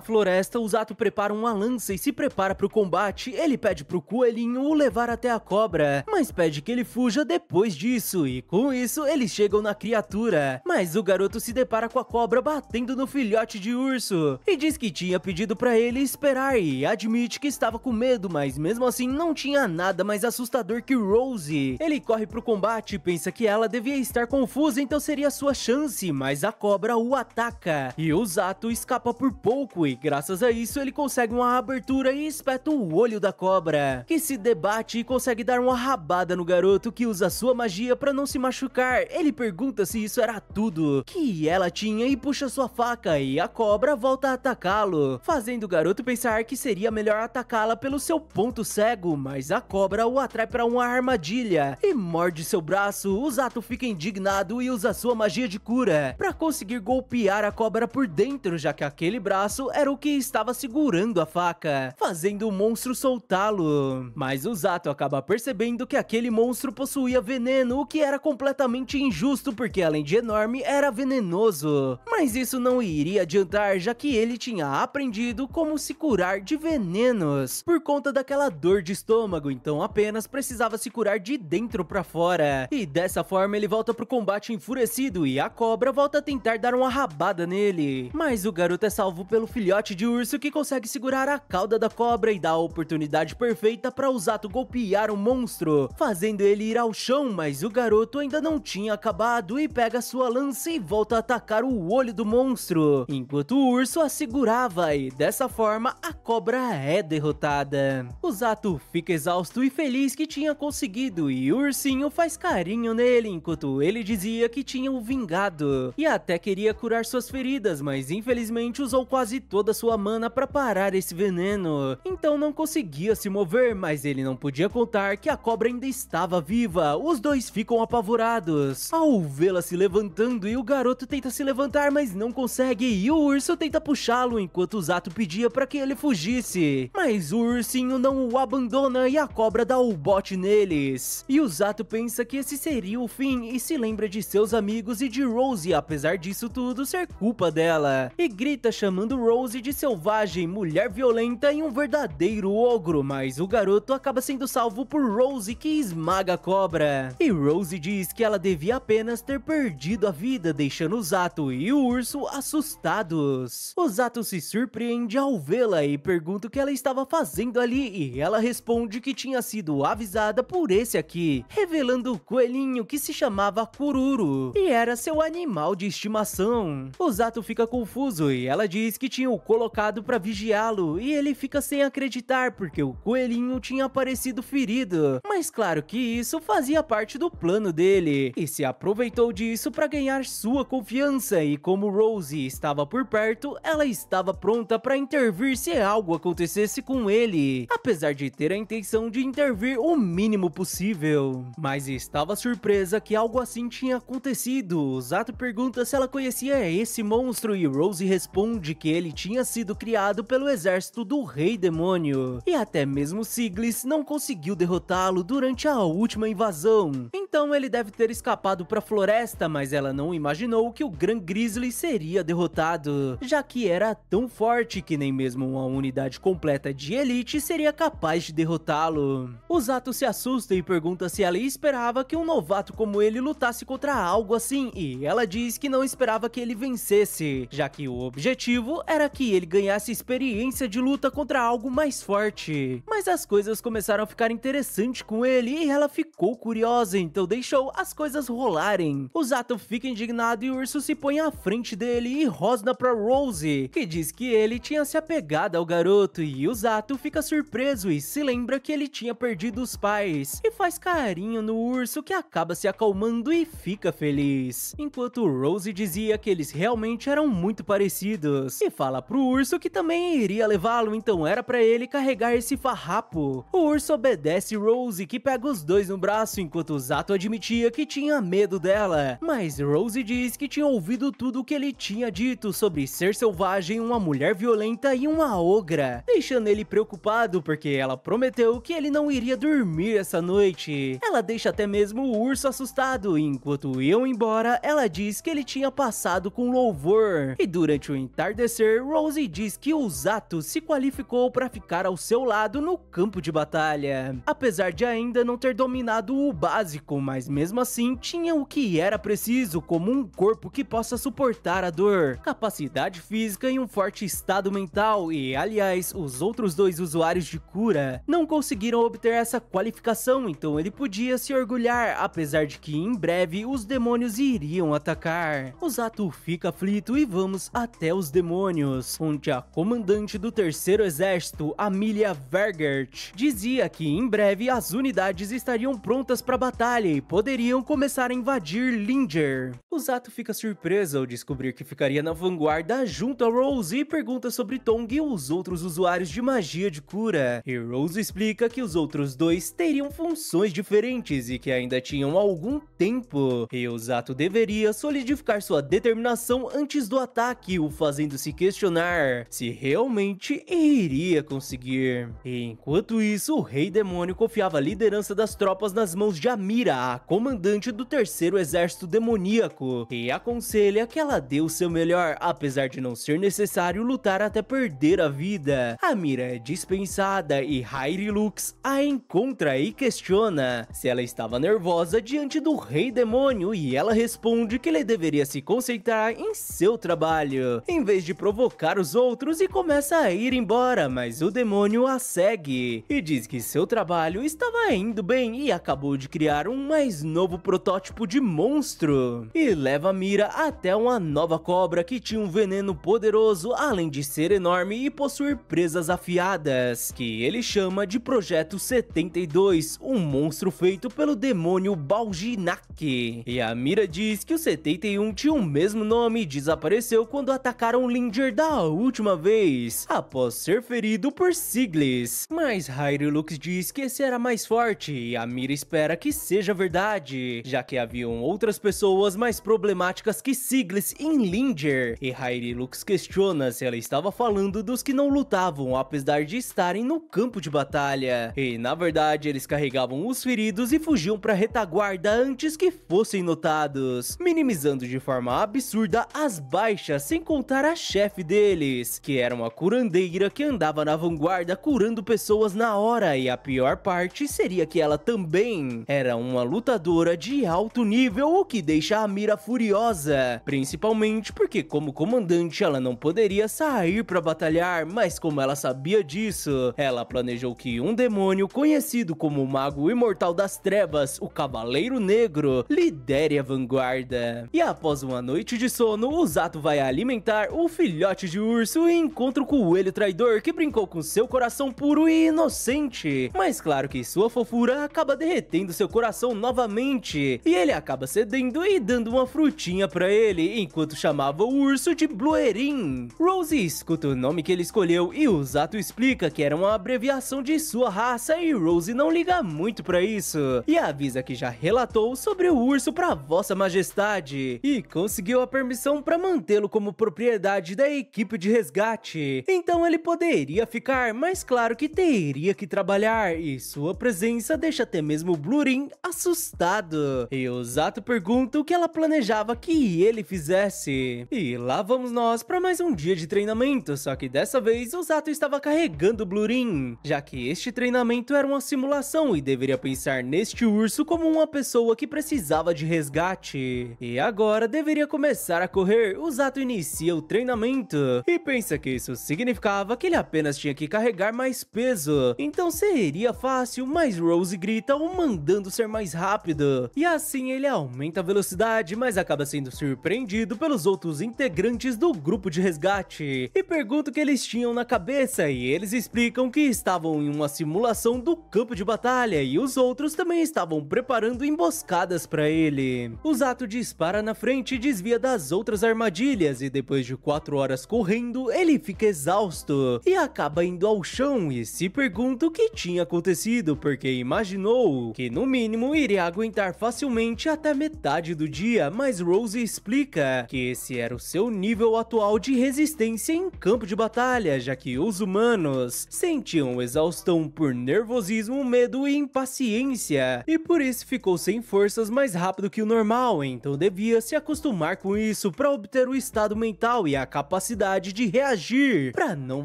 floresta, o Zato prepara uma lança e se prepara para o combate. Ele pede pro coelhinho o levar até a cobra, mas pede que ele fuja depois disso, e com isso eles chegam na criatura. Mas o garoto se depara com a cobra batendo no filhote de urso e diz que tinha pedido para ele esperar e admite que estava com medo, mas mesmo assim não tinha nada mais assustador que Rose. Ele corre pro combate e pensa que ela devia estar confusa, então seria sua chance, mas a cobra o ataca e o Zato escapa por pouco, e graças a isso ele consegue uma abertura e espeta o olho da cobra, que se debate e consegue dar uma rabada no garoto, que usa sua magia para não se machucar. Ele pergunta se isso era tudo que ela tinha e puxa sua faca, e a cobra volta a atacá-lo, fazendo o garoto pensar que seria melhor atacá-la pelo seu ponto cego, mas a cobra o atrai para uma armadilha e morde seu braço. O Zato fica indignado e usa sua magia de cura para conseguir golpear a cobra por dentro, já que aquele braço era o que estava segurando a faca, fazendo o monstro soltá-lo. Mas o Zato acaba percebendo que aquele monstro possuía veneno, o que era completamente injusto, porque além de enorme, era venenoso. Mas isso não iria adiantar, já que ele tinha aprendido como se curar de venenos por conta daquela dor de estômago, então apenas precisava se curar de dentro pra fora. E dessa forma ele volta pro combate enfurecido e a cobra volta a tentar dar uma rabada nele. Mas o garoto é salvo pelo filhote de urso, que consegue segurar a cauda da cobra e dá a oportunidade perfeita para o Zato golpear o monstro, fazendo ele ir ao chão, mas o garoto ainda não tinha acabado e pega sua lança e volta a atacar o olho do monstro, enquanto o urso a segurava, e dessa forma a cobra é derrotada. O Zato fica exausto e feliz que tinha conseguido, e o ursinho faz carinho nele enquanto ele dizia que tinha o vingado e até queria curar suas feridas, mas infelizmente usou quase toda sua mana para parar esse veneno, então não conseguia se mover, mas ele não podia contar que a cobra ainda estava viva. Os dois ficam apavorados ao vê-la se levantando, e o garoto tenta se levantar, mas não consegue, e o urso tenta puxá-lo enquanto o Zato pedia para que ele fugisse, mas o ursinho não o abandona e a cobra dá o bote neles. E o Zato pensa que esse seria o fim e se lembra de seus amigos e de Rose, apesar disso tudo ser culpa dela, e grita chamando Rose de selvagem, mulher violenta e um verdadeiro ogro, mas o garoto acaba sendo salvo por Rose, que esmaga a cobra. E Rose diz que ela devia apenas ter perdido a vida, deixando o Zato e o urso assustados. O Zato se surpreende ao vê-la e pergunta o que ela estava fazendo ali, e ela responde que tinha sido avisada por esse aqui, revelando o coelhinho, que se chamava Kururu e era seu animal de estimação. O Zato fica confuso e ela diz que tinha o colocado para vigiá-lo, e ele fica sem acreditar porque o coelhinho tinha aparecido ferido, mas claro que isso fazia parte do plano dele, e se aproveitou disso para ganhar sua confiança, e como Rose estava por perto, ela estava pronta para intervir se algo acontecesse com ele, apesar de ter a intenção de intervir o mínimo possível, mas estava surpresa que algo assim tinha acontecido. O Zato pergunta se ela conhecia esse monstro e Rose responde que ele tinha sido criado pelo exército do Rei Demônio, e até mesmo Siglis não conseguiu derrotá-lo durante a última invasão, então ele deve ter escapado para a floresta, mas ela não imaginou que o Gran Grizzly seria derrotado, já que era tão forte que nem mesmo uma unidade completa de elite seria capaz de derrotá-lo. O Zato se assusta e pergunta se ela esperava que um novato como ele lutasse contra algo assim, e ela diz que não esperava que ele vencesse, já que o objetivo era que ele ganhasse experiência de luta contra algo mais forte. Mas as coisas começaram a ficar interessantes com ele e ela ficou curiosa, então deixou as coisas rolarem. O Zato fica indignado e o urso se põe à frente dele e rosna pra Rose, que diz que ele tinha se apegado ao garoto, e o Zato fica surpreso e se lembra que ele tinha perdido os pais, e faz carinho no urso, que acaba se acalmando e fica feliz, enquanto Rose dizia que eles realmente eram muito parecidos, e fala pro urso que também iria levá-lo, então era pra ele carregar esse farrapo. O urso obedece Rose, que pega os dois no braço, enquanto o Zato admitia que tinha medo dela, mas Rose diz que tinha ouvido tudo o que ele tinha dito sobre ser selvagem, uma mulher violenta e uma ogra, deixando ele preocupado porque ela prometeu que ele não iria dormir essa noite. Ela deixa até mesmo o urso assustado, e enquanto iam embora, ela diz que ele tinha passado com louvor, e durante o entardecer, Rose diz que o Zato se qualificou para ficar ao seu lado no campo de batalha, apesar de ainda não ter dominado o básico, mas mesmo assim tinha o que era preciso, como um corpo que possa suportar a dor, capacidade física e um forte estado mental, e aliás, os outros dois usuários de cura não conseguiram obter essa qualificação, então ele podia se orgulhar, apesar de que em breve os demônios iriam iriam atacar. O Zato fica aflito e vamos até os demônios, onde a comandante do terceiro exército, Amelia Vergert, dizia que em breve as unidades estariam prontas para a batalha e poderiam começar a invadir Linger. O Zato fica surpreso ao descobrir que ficaria na vanguarda junto a Rose e pergunta sobre Tong e os outros usuários de magia de cura. E Rose explica que os outros dois teriam funções diferentes e que ainda tinham algum tempo. E o Zato deveria solidificar sua determinação antes do ataque, o fazendo se questionar se realmente iria conseguir. E enquanto isso, o Rei Demônio confiava a liderança das tropas nas mãos de Amira, a comandante do terceiro exército demoníaco, e aconselha que ela dê o seu melhor, apesar de não ser necessário lutar até perder a vida. Amira é dispensada e Hyrie Lux a encontra e questiona se ela estava nervosa diante do Rei Demônio, e ela responde que ele deveria se concentrar em seu trabalho, em vez de provocar os outros, e começa a ir embora, mas o demônio a segue e diz que seu trabalho estava indo bem e acabou de criar um mais novo protótipo de monstro, e leva Mira até uma nova cobra que tinha um veneno poderoso, além de ser enorme e possuir presas afiadas, que ele chama de Projeto 72, um monstro feito pelo demônio Baljinak. E a Mira diz que o 71 tinha o mesmo nome e desapareceu quando atacaram Linger da última vez, após ser ferido por Siglis. Mas Hyrie Lux diz que esse era mais forte, e a Mira espera que seja verdade, já que haviam outras pessoas mais problemáticas que Siglis em Linger. E Hyrie Lux questiona se ela estava falando dos que não lutavam, apesar de estarem no campo de batalha. E na verdade eles carregavam os feridos e fugiam para retaguarda antes que fossem notados, minimizando de forma absurda as baixas, sem contar a chefe deles, que era uma curandeira que andava na vanguarda curando pessoas na hora, e a pior parte seria que ela também era uma lutadora de alto nível, o que deixa a Mira furiosa, principalmente porque como comandante ela não poderia sair para batalhar, mas como ela sabia disso, ela planejou que um demônio conhecido como o Mago Imortal das Trevas, o Cavaleiro Negro, lidere a vanguarda. E após uma noite de sono, o Zato vai alimentar o filhote de urso e encontra o coelho traidor que brincou com seu coração puro e inocente, mas claro que sua fofura acaba derretendo seu coração novamente, e ele acaba cedendo e dando uma frutinha pra ele, enquanto chamava o urso de Bluerin. Rose escuta o nome que ele escolheu e o Zato explica que era uma abreviação de sua raça, e Rose não liga muito pra isso, e avisa que já relatou sobre o urso pra Vossa Majestade, e conseguiu a permissão pra mantê-lo como propriedade da equipe de resgate. Então ele poderia ficar, mas claro que teria que trabalhar, e sua presença deixa até mesmo Bluerin assustado. E o Zato pergunta o que ela planejava que ele fizesse. E lá vamos nós para mais um dia de treinamento, só que dessa vez o Zato estava carregando Bluerin, já que este treinamento era uma simulação e deveria pensar neste urso como uma pessoa que precisava de resgate. E agora deveria começar a correr. O Zato inicia o treinamento e pensa que isso significava que ele apenas tinha que carregar mais peso, então seria fácil, mas Rose grita o mandando ser mais rápido, e assim ele aumenta a velocidade, mas acaba sendo surpreendido pelos outros integrantes do grupo de resgate e pergunta o que eles tinham na cabeça, e eles explicam que estavam em uma simulação do campo de batalha e os outros também estavam preparando emboscadas para ele. O Zato dispara na frente e desvia das outras armadilhas, e depois de 4 horas correndo, ele fica exausto e acaba indo ao chão e se pergunta o que tinha acontecido, porque imaginou que no mínimo iria aguentar facilmente até metade do dia, mas Rose explica que esse era o seu nível atual de resistência em campo de batalha, já que os humanos sentiam exaustão por nervosismo, medo e impaciência, e por isso ficou sem forças mais rápido que o normal, então devia se acostumar com isso para obter o estado mental e a capacidade de reagir, para não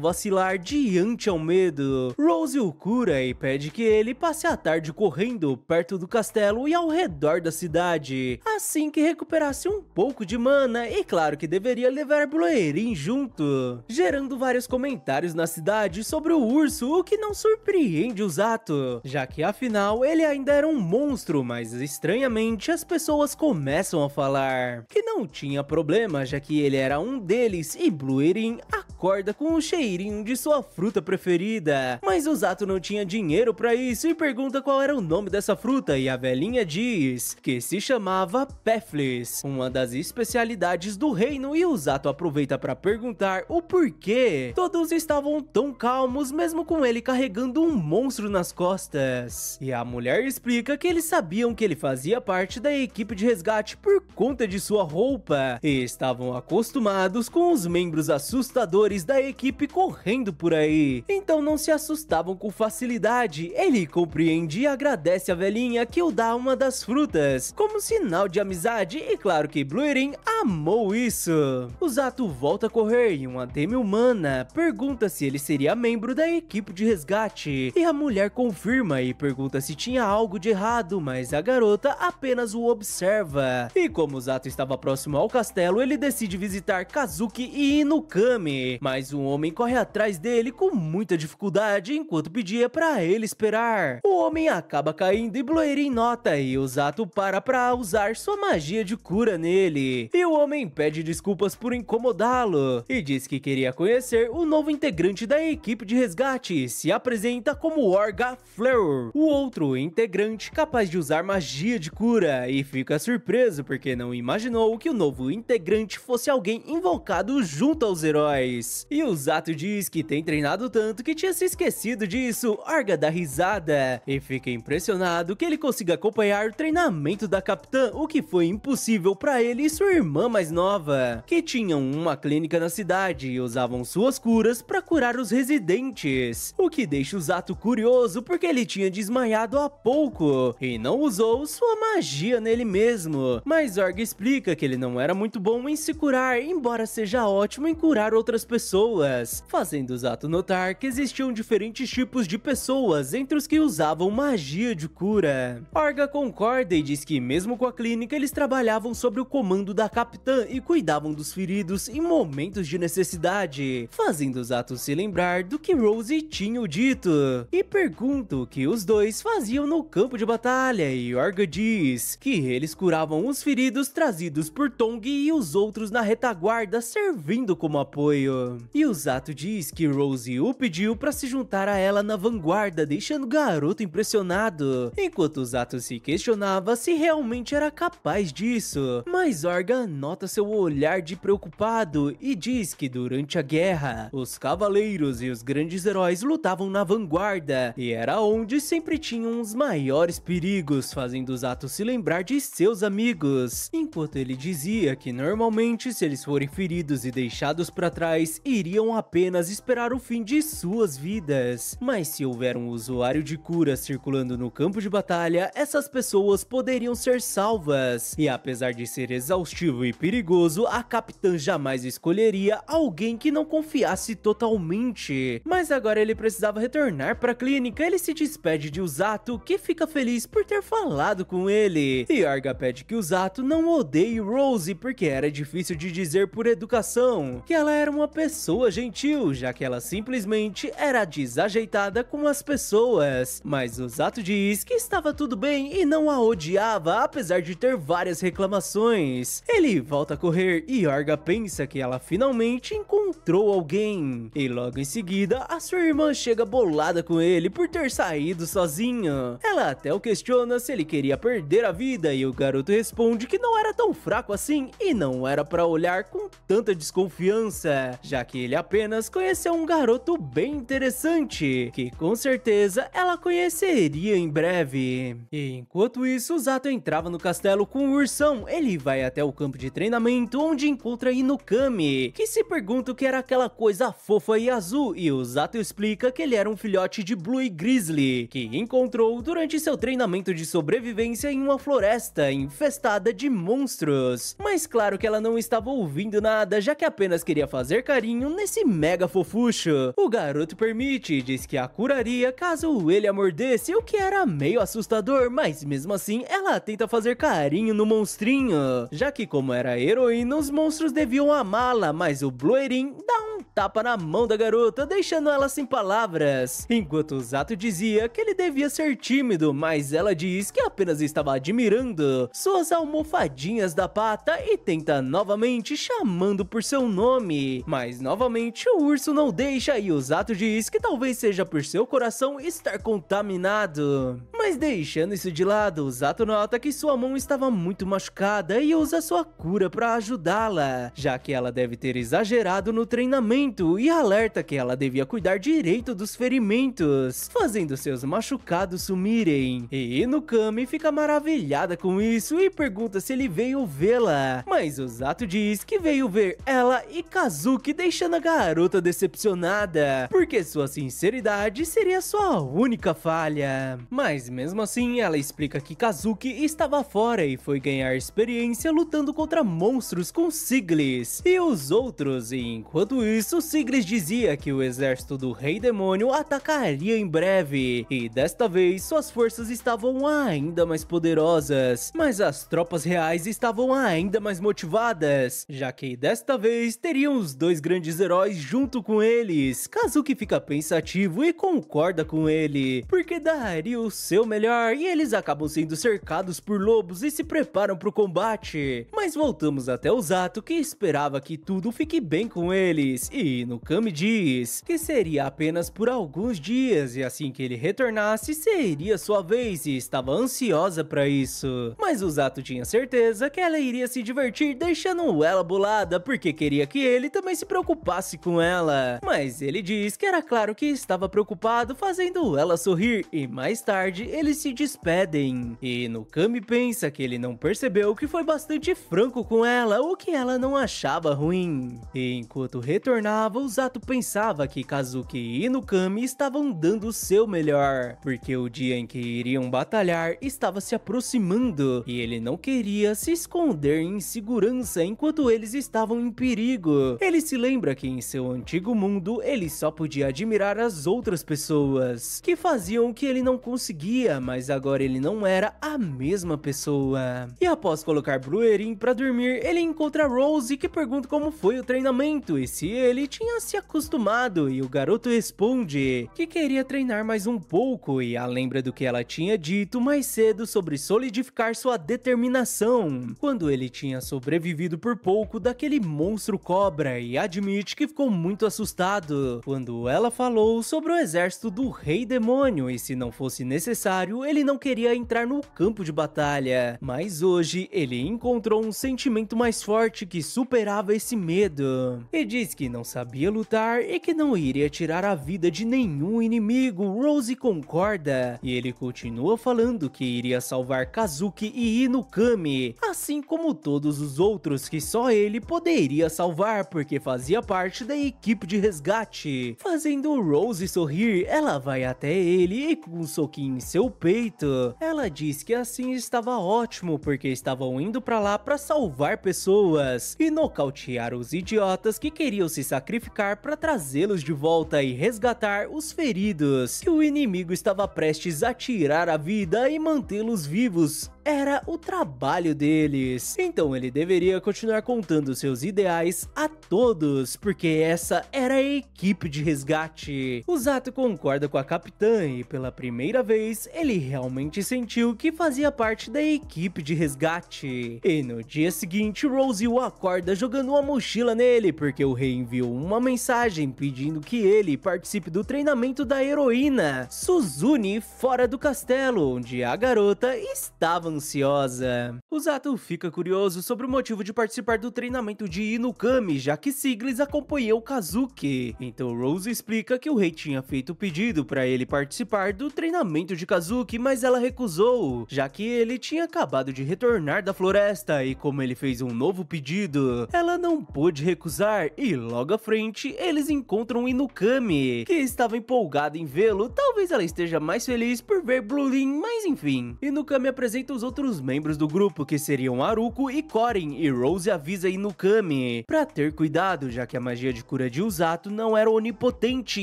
vacilar diante ao medo. Rose o cura e pede que ele passe a tarde correndo perto do castelo e ao redor da cidade, assim que recuperasse um pouco de mana, e claro que deveria levar Bluerin junto, gerando vários comentários na cidade sobre o urso, o que não surpreende o Zato, já que afinal ele ainda era um monstro, mas estranhamente as pessoas começam começam a falar que não tinha problema, já que ele era um deles, e Blue Erin acorda com o cheirinho de sua fruta preferida. Mas o Zato não tinha dinheiro pra isso e pergunta qual era o nome dessa fruta, e a velhinha diz que se chamava Peflis, uma das especialidades do reino, e o Zato aproveita pra perguntar o porquê todos estavam tão calmos mesmo com ele carregando um monstro nas costas. E a mulher explica que eles sabiam que ele fazia parte da equipe de resgate por conta de sua roupa e estavam acostumados com os membros assustadores da equipe correndo por aí, então não se assustavam com facilidade. Ele compreende e agradece a velhinha, que o dá uma das frutas como sinal de amizade, e claro que Blue Erin amou isso. O Zato volta a correr e uma demi-humana pergunta se ele seria membro da equipe de resgate, e a mulher confirma e pergunta se tinha algo de errado, mas a garota apenas o observa. E como o Zato estava próximo ao castelo, ele decide visitar Kazuki e Inukami, mas um homem corre atrás dele com muita dificuldade enquanto pedia pra ele esperar. O homem acaba caindo e Blue Erin nota, e o Zato para usar sua magia de cura nele. E o homem pede desculpas por incomodá-lo e diz que queria conhecer o novo integrante da equipe de resgate, e se apresenta como Orga Fleur, o outro integrante capaz de usar magia de cura, e fica surpreso porque não imaginou que o novo integrante fosse alguém invocado junto aos heróis. E o Zato diz que tem treinado tanto que tinha se esquecido disso. Orga dá risada e fica impressionado que ele consiga acompanhar o treinamento da capitã, o que foi impossível para ele e sua irmã mais nova, que tinham uma clínica na cidade e usavam suas curas para curar os residentes, o que deixa o Zato curioso porque ele tinha desmaiado há pouco e não usou sua magia nele mesmo. Mas Orga explica que ele não era muito bom em se curar, embora seja ótimo em curar outras pessoas, fazendo o Zato notar que existiam diferentes tipos de pessoas entre os que usavam magia de cura. Orga concorda e diz que mesmo com a clínica eles trabalhavam sob o comando da capitã e cuidavam dos feridos em momentos de necessidade, fazendo o Zato se lembrar do que Rose tinha dito, e pergunta o que os dois faziam no campo de batalha, e Orga diz que eles curavam os feridos trazidos por Tong e os outros na retaguarda servindo como apoio. E o Zato diz que Rose o pediu para se juntar a ela na vanguarda, deixando o garoto impressionado, enquanto o Zato se questionava se realmente era capaz disso. Mas Orga nota seu olhar de preocupado e diz que durante a guerra, os cavaleiros e os grandes heróis lutavam na vanguarda, e era onde sempre tinham os maiores perigos, fazendo o Zato se lembrar de seus amigos, enquanto ele dizia que normalmente se eles forem feridos e deixados para trás, iriam apenas esperar o fim de suas vidas, mas se houver um usuário de cura circulando no campo de batalha, essas pessoas poderiam ser salvas. E apesar de ser exaustivo e perigoso, a capitã jamais escolheria alguém que não confiasse totalmente. Mas agora ele precisava retornar para a clínica. Ele se despede de Zato, que fica feliz por ter falado com ele, e Orga pede que o Zato não odeie Rose, porque era difícil de dizer por educação que ela era uma pessoa gentil, já que ela simplesmente era desajeitada com as pessoas. Mas o Zato diz que estava tudo bem e não a odiava, apesar de ter várias reclamações. Ele volta a correr e Orga pensa que ela finalmente encontrou alguém, e logo em seguida a sua irmã chega bolada com ele por ter saído sozinho. Ela até o questiona se ele queria perder a vida, e o garoto responde que não era tão fraco assim e não era pra olhar com tanta desconfiança, já que ele apenas conheceu um garoto bem interessante, que com certeza ela conheceria em breve. E enquanto isso, o Zato entrava no castelo com o ursão. Ele vai até o campo de treinamento, onde encontra Inukami, que se pergunta o que era aquela coisa fofa e azul, e o Zato explica que ele era um filhote de Blue Grizzly, que encontrou durante seu treinamento de sobrevivência em uma floresta infestada de monstros. Mas claro que ela não estava ouvindo nada, já que apenas queria fazer carinho nesse mega fofucho. O garoto permite e diz que a curaria caso ele a mordesse, o que era meio assustador, mas mesmo assim ela tenta fazer carinho no monstrinho, já que como era heroína, os monstros deviam amá-la, mas o Blue Erin dá um tapa na mão da garota, deixando ela sem palavras. Enquanto Zato dizia que ele devia ser tímido, mas ela diz que apenas estava admirando suas almofadinhas da pata e tenta novamente chamando por seu nome. Mas novamente o urso não deixa e o Zato diz que talvez seja por seu coração estar contaminado. Mas deixando isso de lado, o Zato nota que sua mão estava muito machucada e usa sua cura para ajudá-la, já que ela deve ter exagerado no treinamento, e alerta que ela devia cuidar direito dos ferimentos, fazendo seus machucados sumirem. E Inukami fica maravilhada com isso e pergunta se ele veio vê-la, mas o Zato diz que veio ver ela e Kazuki, deixando a garota decepcionada, porque sua sinceridade seria sua única falha. Mas mesmo assim, ela explica que Kazuki estava fora e foi ganhar experiência lutando contra monstros com Siglis e os outros, e enquanto isso, Siglis dizia que o exército do Rei Demônio atacaria em breve, e desta vez suas forças estavam ainda mais poderosas, mas as tropas reais estavam ainda mais motivadas, já que desta vez teriam os dois grandes heróis junto com eles. Kazuki fica pensativo e concorda com ele, porque daria o seu melhor, e eles acabam sendo cercados por lobos e se preparam para o combate. Mas voltamos até o Zato, que esperava que tudo fique bem com eles, e Inukami diz que seria apenas por alguns dias, e assim que ele retornasse seria sua vez, e estava ansiosa para isso. Mas o Zato tinha certeza que ela iria se divertir, deixando ela bolada, porque queria que ele também se preocupasse com ela. Mas ele diz que era claro que estava preocupado, fazendo ela sorrir, e mais tarde eles se despedem. E Inukami pensa que ele não percebeu que foi bastante franco com ela, o que ela não achava ruim. E enquanto retornava, o Zato pensava que Kazuki e Inukami estavam dando o seu melhor, porque o dia em que iriam batalhar estava se aproximando, e ele não queria se esconder em segurança enquanto eles estavam em perigo. Ele se lembra que em seu antigo mundo ele só podia admirar as outras pessoas, que faziam o que ele não conseguia, mas agora ele não era a mesma pessoa. E após colocar Bruerin pra dormir, ele encontra Rose, que pergunta como foi o treinamento e se ele tinha se acostumado, e o garoto responde que queria treinar mais um pouco, e a lembra do que ela tinha dito mais cedo sobre solidificar sua determinação, quando ele tinha sobrevivido por pouco daquele monstro cobra, e admite que ficou muito assustado quando ela falou sobre o exército do Rei Demônio, e se não fosse necessário, ele não queria entrar no campo de batalha. Mas hoje ele encontrou um sentimento mais forte que superava esse medo, e diz que não sabia lutar e que não iria tirar a vida de nenhum inimigo. Rose concorda, e ele continua falando que iria salvar Kazuki e Inukami, assim como todos os outros que só ele poderia salvar, porque fazia parte da equipe de resgate. Fazendo Rose sorrir, ela vai até ele e com um soquinho em seu peito, ela diz que assim estava ótimo, porque estavam indo pra lá pra salvar pessoas e nocautear os idiotas que queriam se sacrificar pra trazê-los de volta e resgatar os feridos, que o inimigo estava prestes a tirar a vida e mantê-los vivos. Era o trabalho deles, então ele deveria continuar contando seus ideais a todos, porque essa era a equipe de resgate. O Zato concorda com a capitã e pela primeira vez ele realmente sentiu que fazia parte da equipe de resgate. E no dia seguinte, Rose o acorda jogando uma mochila nele, porque o rei enviou uma mensagem pedindo que ele participe do treinamento da heroína Suzune fora do castelo, onde a garota estava ansiosa. O Zato fica curioso sobre o motivo de participar do treinamento de Inukami, já que Siglis acompanhou Kazuki. Então Rose explica que o rei tinha feito o pedido para ele participar do treinamento de Kazuki, mas ela recusou, já que ele tinha acabado de retornar da floresta, e como ele fez um novo pedido, ela não pôde recusar, e logo à frente eles encontram Inukami, que estava empolgada em vê-lo. Talvez ela esteja mais feliz por ver Brulin, mas enfim. Inukami apresenta os os outros membros do grupo, que seriam Haruko e Korin, e Rose avisa Inukami pra ter cuidado, já que a magia de cura de Usato não era onipotente,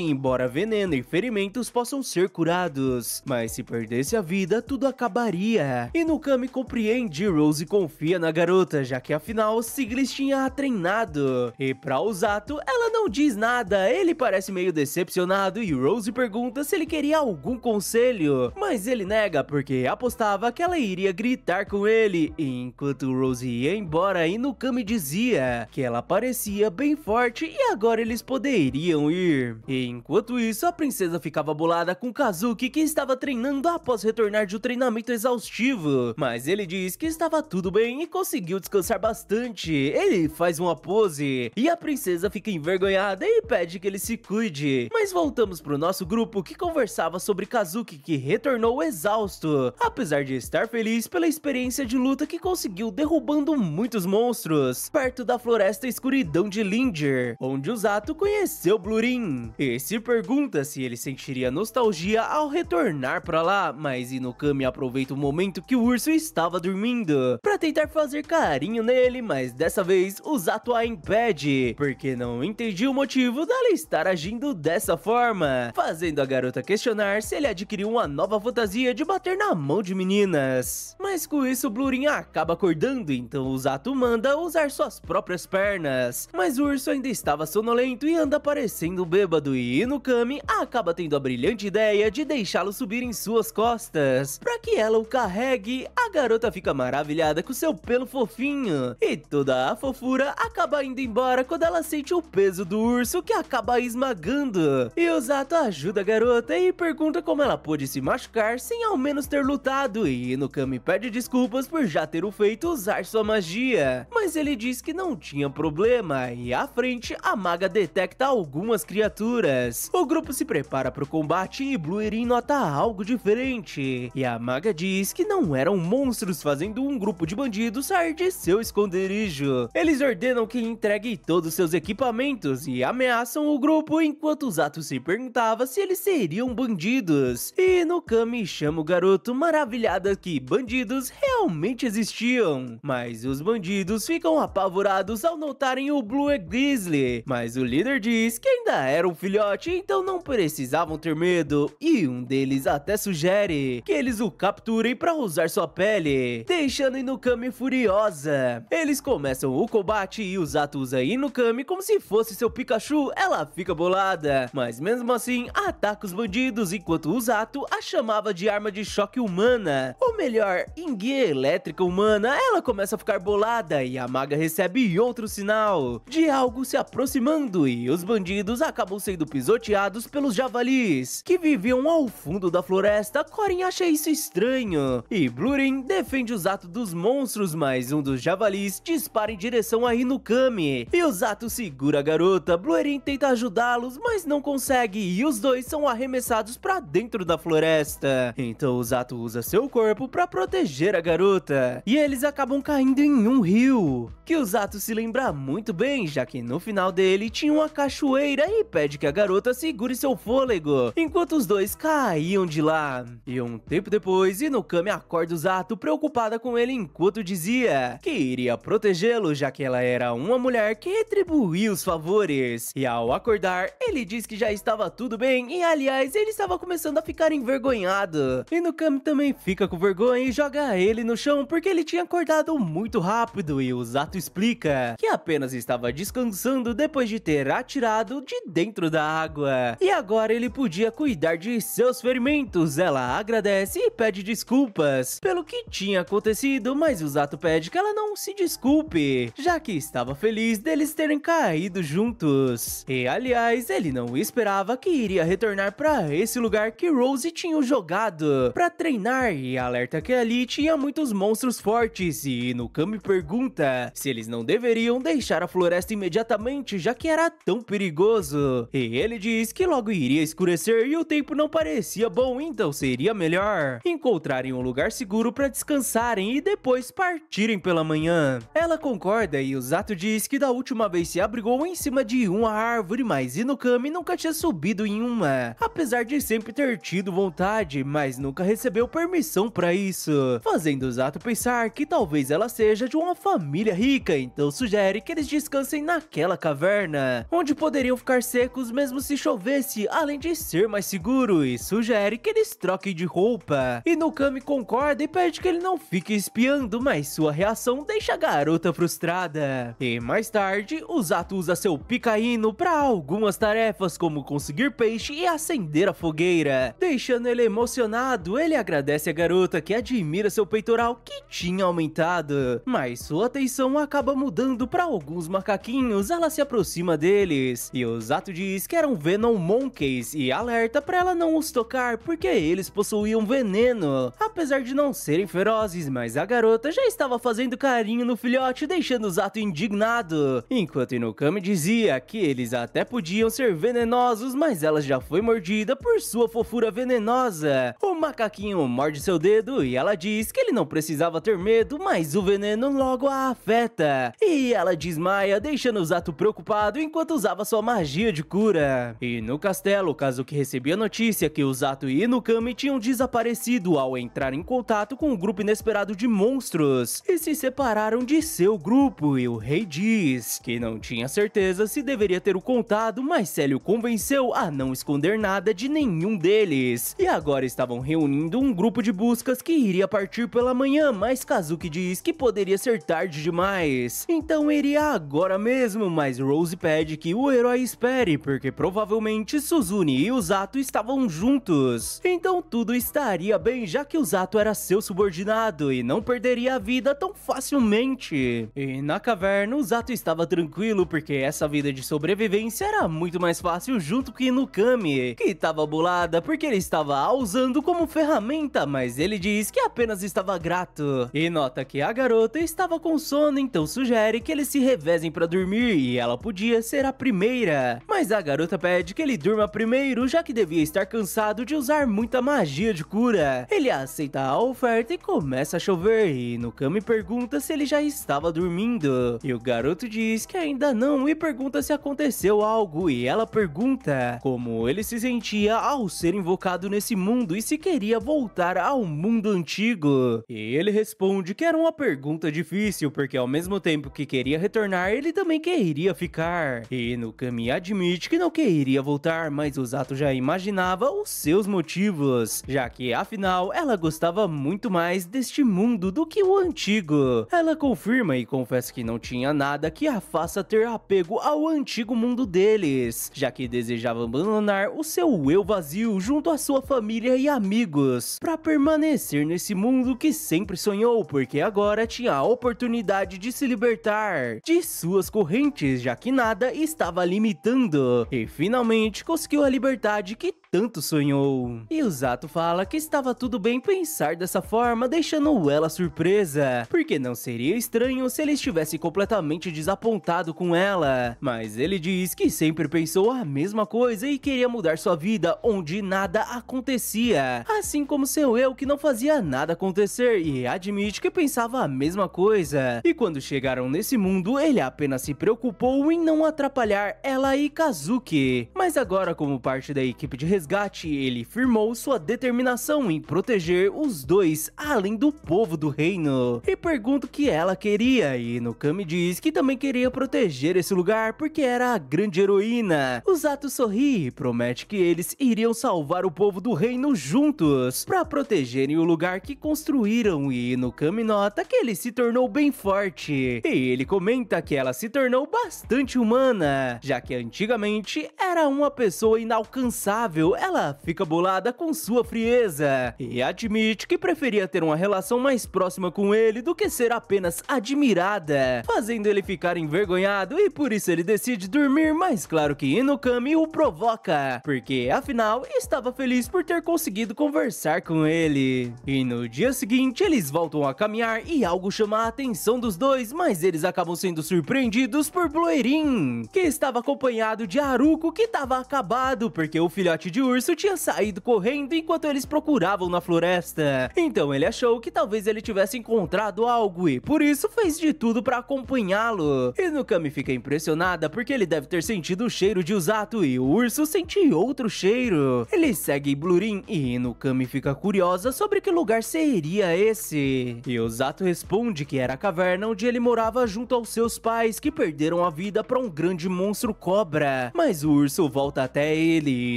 embora veneno e ferimentos possam ser curados. Mas se perdesse a vida, tudo acabaria. Inukami compreende e Rose confia na garota, já que afinal Siglis tinha a treinado. E pra Usato, ela não diz nada, ele parece meio decepcionado e Rose pergunta se ele queria algum conselho, mas ele nega porque apostava que ela iria gritar com ele. E enquanto Rose ia embora, Inukami dizia que ela parecia bem forte e agora eles poderiam ir. E enquanto isso, a princesa ficava bolada com Kazuki, que estava treinando após retornar de um treinamento exaustivo, mas ele diz que estava tudo bem e conseguiu descansar bastante. Ele faz uma pose e a princesa fica envergonhada e pede que ele se cuide. Mas voltamos pro nosso grupo, que conversava sobre Kazuki, que retornou exausto, apesar de estar feliz pela experiência de luta que conseguiu derrubando muitos monstros perto da floresta escuridão de Linger, onde Usato conheceu Blurin. E se pergunta se ele sentiria nostalgia ao retornar pra lá, mas Inukami aproveita o momento que o urso estava dormindo pra tentar fazer carinho nele, mas dessa vez Usato a impede, porque não entendia o motivo dela estar agindo dessa forma, fazendo a garota questionar se ele adquiriu uma nova fantasia de bater na mão de meninas. Mas com isso Blurin acaba acordando, então Usato manda usar suas próprias pernas, mas o urso ainda estava sonolento e anda parecendo bêbado, e Inukami acaba tendo a brilhante ideia de deixá-lo subir em suas costas para que ela o carregue. A garota fica maravilhada com seu pelo fofinho e toda a fofura acaba indo embora quando ela sente o peso do urso, que acaba esmagando. E Usato ajuda a garota e pergunta como ela pôde se machucar sem ao menos ter lutado, e Inukami pede desculpas por já ter o feito usar sua magia, mas ele diz que não tinha problema. E à frente, a maga detecta algumas criaturas. O grupo se prepara para o combate e Blurin nota algo diferente, e a maga diz que não eram monstros, fazendo um grupo de bandidos sair de seu esconderijo. Eles ordenam que entregue todos seus equipamentos e ameaçam o grupo, enquanto Usato se perguntava se eles seriam bandidos. E Inukami chama o garoto, maravilhada que bandidos realmente existiam, mas os bandidos ficam apavorados ao notarem o Blue Grizzly, mas o líder diz que ainda era um filhote, então não precisavam ter medo, e um deles até sugere que eles o capturem para usar sua pele, deixando Inukami furiosa. Eles começam o combate e Usato usa Inukami como se fosse seu Pikachu. Ela fica bolada, mas mesmo assim ataca os bandidos, enquanto Usato a chamava de arma de choque humana, ou melhor, enguia elétrica humana. Ela começa a ficar bolada e a maga recebe outro sinal de algo se aproximando, e os bandidos acabam sendo pisoteados pelos javalis que viviam ao fundo da floresta. Korin acha isso estranho e Blurin defende Usato dos monstros, mas um dos javalis dispara em direção a Inukami e Usato segura a garota. Blurin tenta ajudá-los, mas não consegue, e os dois são arremessados para dentro da floresta. Então Usato usa seu corpo para proteger a garota e eles acabam caindo em um rio, que Usato se lembra muito bem, já que no final dele tinha uma cachoeira, e pede que a garota segure seu fôlego enquanto os dois caíam de lá. E um tempo depois, Inukami acorda Usato preocupada com ele, enquanto dizia que iria protegê-lo, já que ela era uma mulher que retribuía os favores. E ao acordar, ele diz que já estava tudo bem, e aliás, ele estava começando a ficar envergonhado. Inukami também fica com vergonha e joga ele no chão porque ele tinha acordado muito rápido, e Usato explica que apenas estava descansando depois de ter atirado de dentro da água, e agora ele podia cuidar de seus ferimentos. Ela agradece e pede desculpas pelo que tinha acontecido, mas Usato pede que ela não se desculpe, já que estava feliz deles terem caído juntos. E aliás, ele não esperava que iria retornar para esse lugar que Rose tinha jogado para treinar, e alerta que ali tinha muitos monstros fortes. E Inukami pergunta se eles não deveriam deixar a floresta imediatamente, já que era tão perigoso. E ele diz que logo iria escurecer e o tempo não parecia bom, então seria melhor encontrarem um lugar seguro para descansarem e depois partirem pela manhã. Ela concorda e Usato diz que da última vez se abrigou em cima de uma árvore, mas Inukami nunca tinha subido em uma, apesar de sempre ter tido vontade, mas nunca recebeu permissão para isso. isso, fazendo Usato pensar que talvez ela seja de uma família rica, então sugere que eles descansem naquela caverna, onde poderiam ficar secos mesmo se chovesse, além de ser mais seguro, e sugere que eles troquem de roupa. Inukami concorda e pede que ele não fique espiando, mas sua reação deixa a garota frustrada. E mais tarde, Usato usa seu picaíno para algumas tarefas, como conseguir peixe e acender a fogueira. Deixando ele emocionado, ele agradece a garota que admira seu peitoral que tinha aumentado. Mas sua atenção acaba mudando para alguns macaquinhos, ela se aproxima deles. E Usato diz que eram Venom Monkeys e alerta para ela não os tocar porque eles possuíam veneno. Apesar de não serem ferozes, mas a garota já estava fazendo carinho no filhote, deixando Usato indignado. Enquanto Inukami dizia que eles até podiam ser venenosos, mas ela já foi mordida por sua fofura venenosa. O macaquinho morde seu dedo e ela diz que ele não precisava ter medo, mas o veneno logo a afeta. E ela desmaia, deixando Usato preocupado enquanto usava sua magia de cura. E no castelo, Kazuki recebia a notícia que Usato e Inukami tinham desaparecido ao entrar em contato com um grupo inesperado de monstros e se separaram de seu grupo, e o rei diz que não tinha certeza se deveria ter o contado, mas Célio convenceu a não esconder nada de nenhum deles. E agora estavam reunindo um grupo de buscas que iria partir pela manhã, mas Kazuki diz que poderia ser tarde demais. Então iria agora mesmo, mas Rose pede que o herói espere, porque provavelmente Suzune e Usato estavam juntos. Então tudo estaria bem, já que Usato era seu subordinado e não perderia a vida tão facilmente. E na caverna, Usato estava tranquilo, porque essa vida de sobrevivência era muito mais fácil junto com Inukami, que estava bolada porque ele estava a usando como ferramenta, mas ele diz que apenas estava grato. E nota que a garota estava com sono, então sugere que eles se revezem para dormir e ela podia ser a primeira. Mas a garota pede que ele durma primeiro, já que devia estar cansado de usar muita magia de cura. Ele aceita a oferta e começa a chover, e Inukami pergunta se ele já estava dormindo. E o garoto diz que ainda não e pergunta se aconteceu algo, e ela pergunta como ele se sentia ao ser invocado nesse mundo e se queria voltar ao mundo antigo. E ele responde que era uma pergunta difícil, porque ao mesmo tempo que queria retornar, ele também queria ficar. E Inukami admite que não queria voltar, mas Usato já imaginava os seus motivos, já que afinal ela gostava muito mais deste mundo do que o antigo. Ela confirma e confessa que não tinha nada que a faça ter apego ao antigo mundo deles, já que desejava abandonar o seu eu vazio junto à sua família e amigos, para permanecer nesse mundo que sempre sonhou, porque agora tinha a oportunidade de se libertar de suas correntes, já que nada estava limitando, e finalmente conseguiu a liberdade que tanto sonhou. E Usato fala que estava tudo bem pensar dessa forma, deixando ela surpresa, porque não seria estranho se ele estivesse completamente desapontado com ela. Mas ele diz que sempre pensou a mesma coisa e queria mudar sua vida onde nada acontecia, assim como seu eu que não fazia nada acontecer, e admite que pensava a mesma coisa. E quando chegaram nesse mundo, ele apenas se preocupou em não atrapalhar ela e Kazuki. Mas agora, como parte da equipe de resgate, ele firmou sua determinação em proteger os dois, além do povo do reino. E pergunta o que ela queria, e Inukami diz que também queria proteger esse lugar porque era a grande heroína. Usato sorri e promete que eles iriam salvar o povo do reino juntos, para protegerem o lugar que construíram, e Inukami nota que ele se tornou bem forte. E ele comenta que ela se tornou bastante humana, já que antigamente era uma pessoa inalcançável. Ela fica bolada com sua frieza e admite que preferia ter uma relação mais próxima com ele do que ser apenas admirada, fazendo ele ficar envergonhado, e por isso ele decide dormir, mas claro que Inukami o provoca, porque afinal estava feliz por ter conseguido conversar com ele. E no dia seguinte eles voltam a caminhar e algo chama a atenção dos dois, mas eles acabam sendo surpreendidos por Bluerin, que estava acompanhado de Haruko, que estava acabado porque o filhote de grande urso tinha saído correndo enquanto eles procuravam na floresta. Então ele achou que talvez ele tivesse encontrado algo e por isso fez de tudo para acompanhá-lo. Inukami fica impressionada porque ele deve ter sentido o cheiro de Usato e o urso sente outro cheiro. Ele segue Blurin e Inukami fica curiosa sobre que lugar seria esse. E Usato responde que era a caverna onde ele morava junto aos seus pais que perderam a vida para um grande monstro cobra. Mas o urso volta até ele e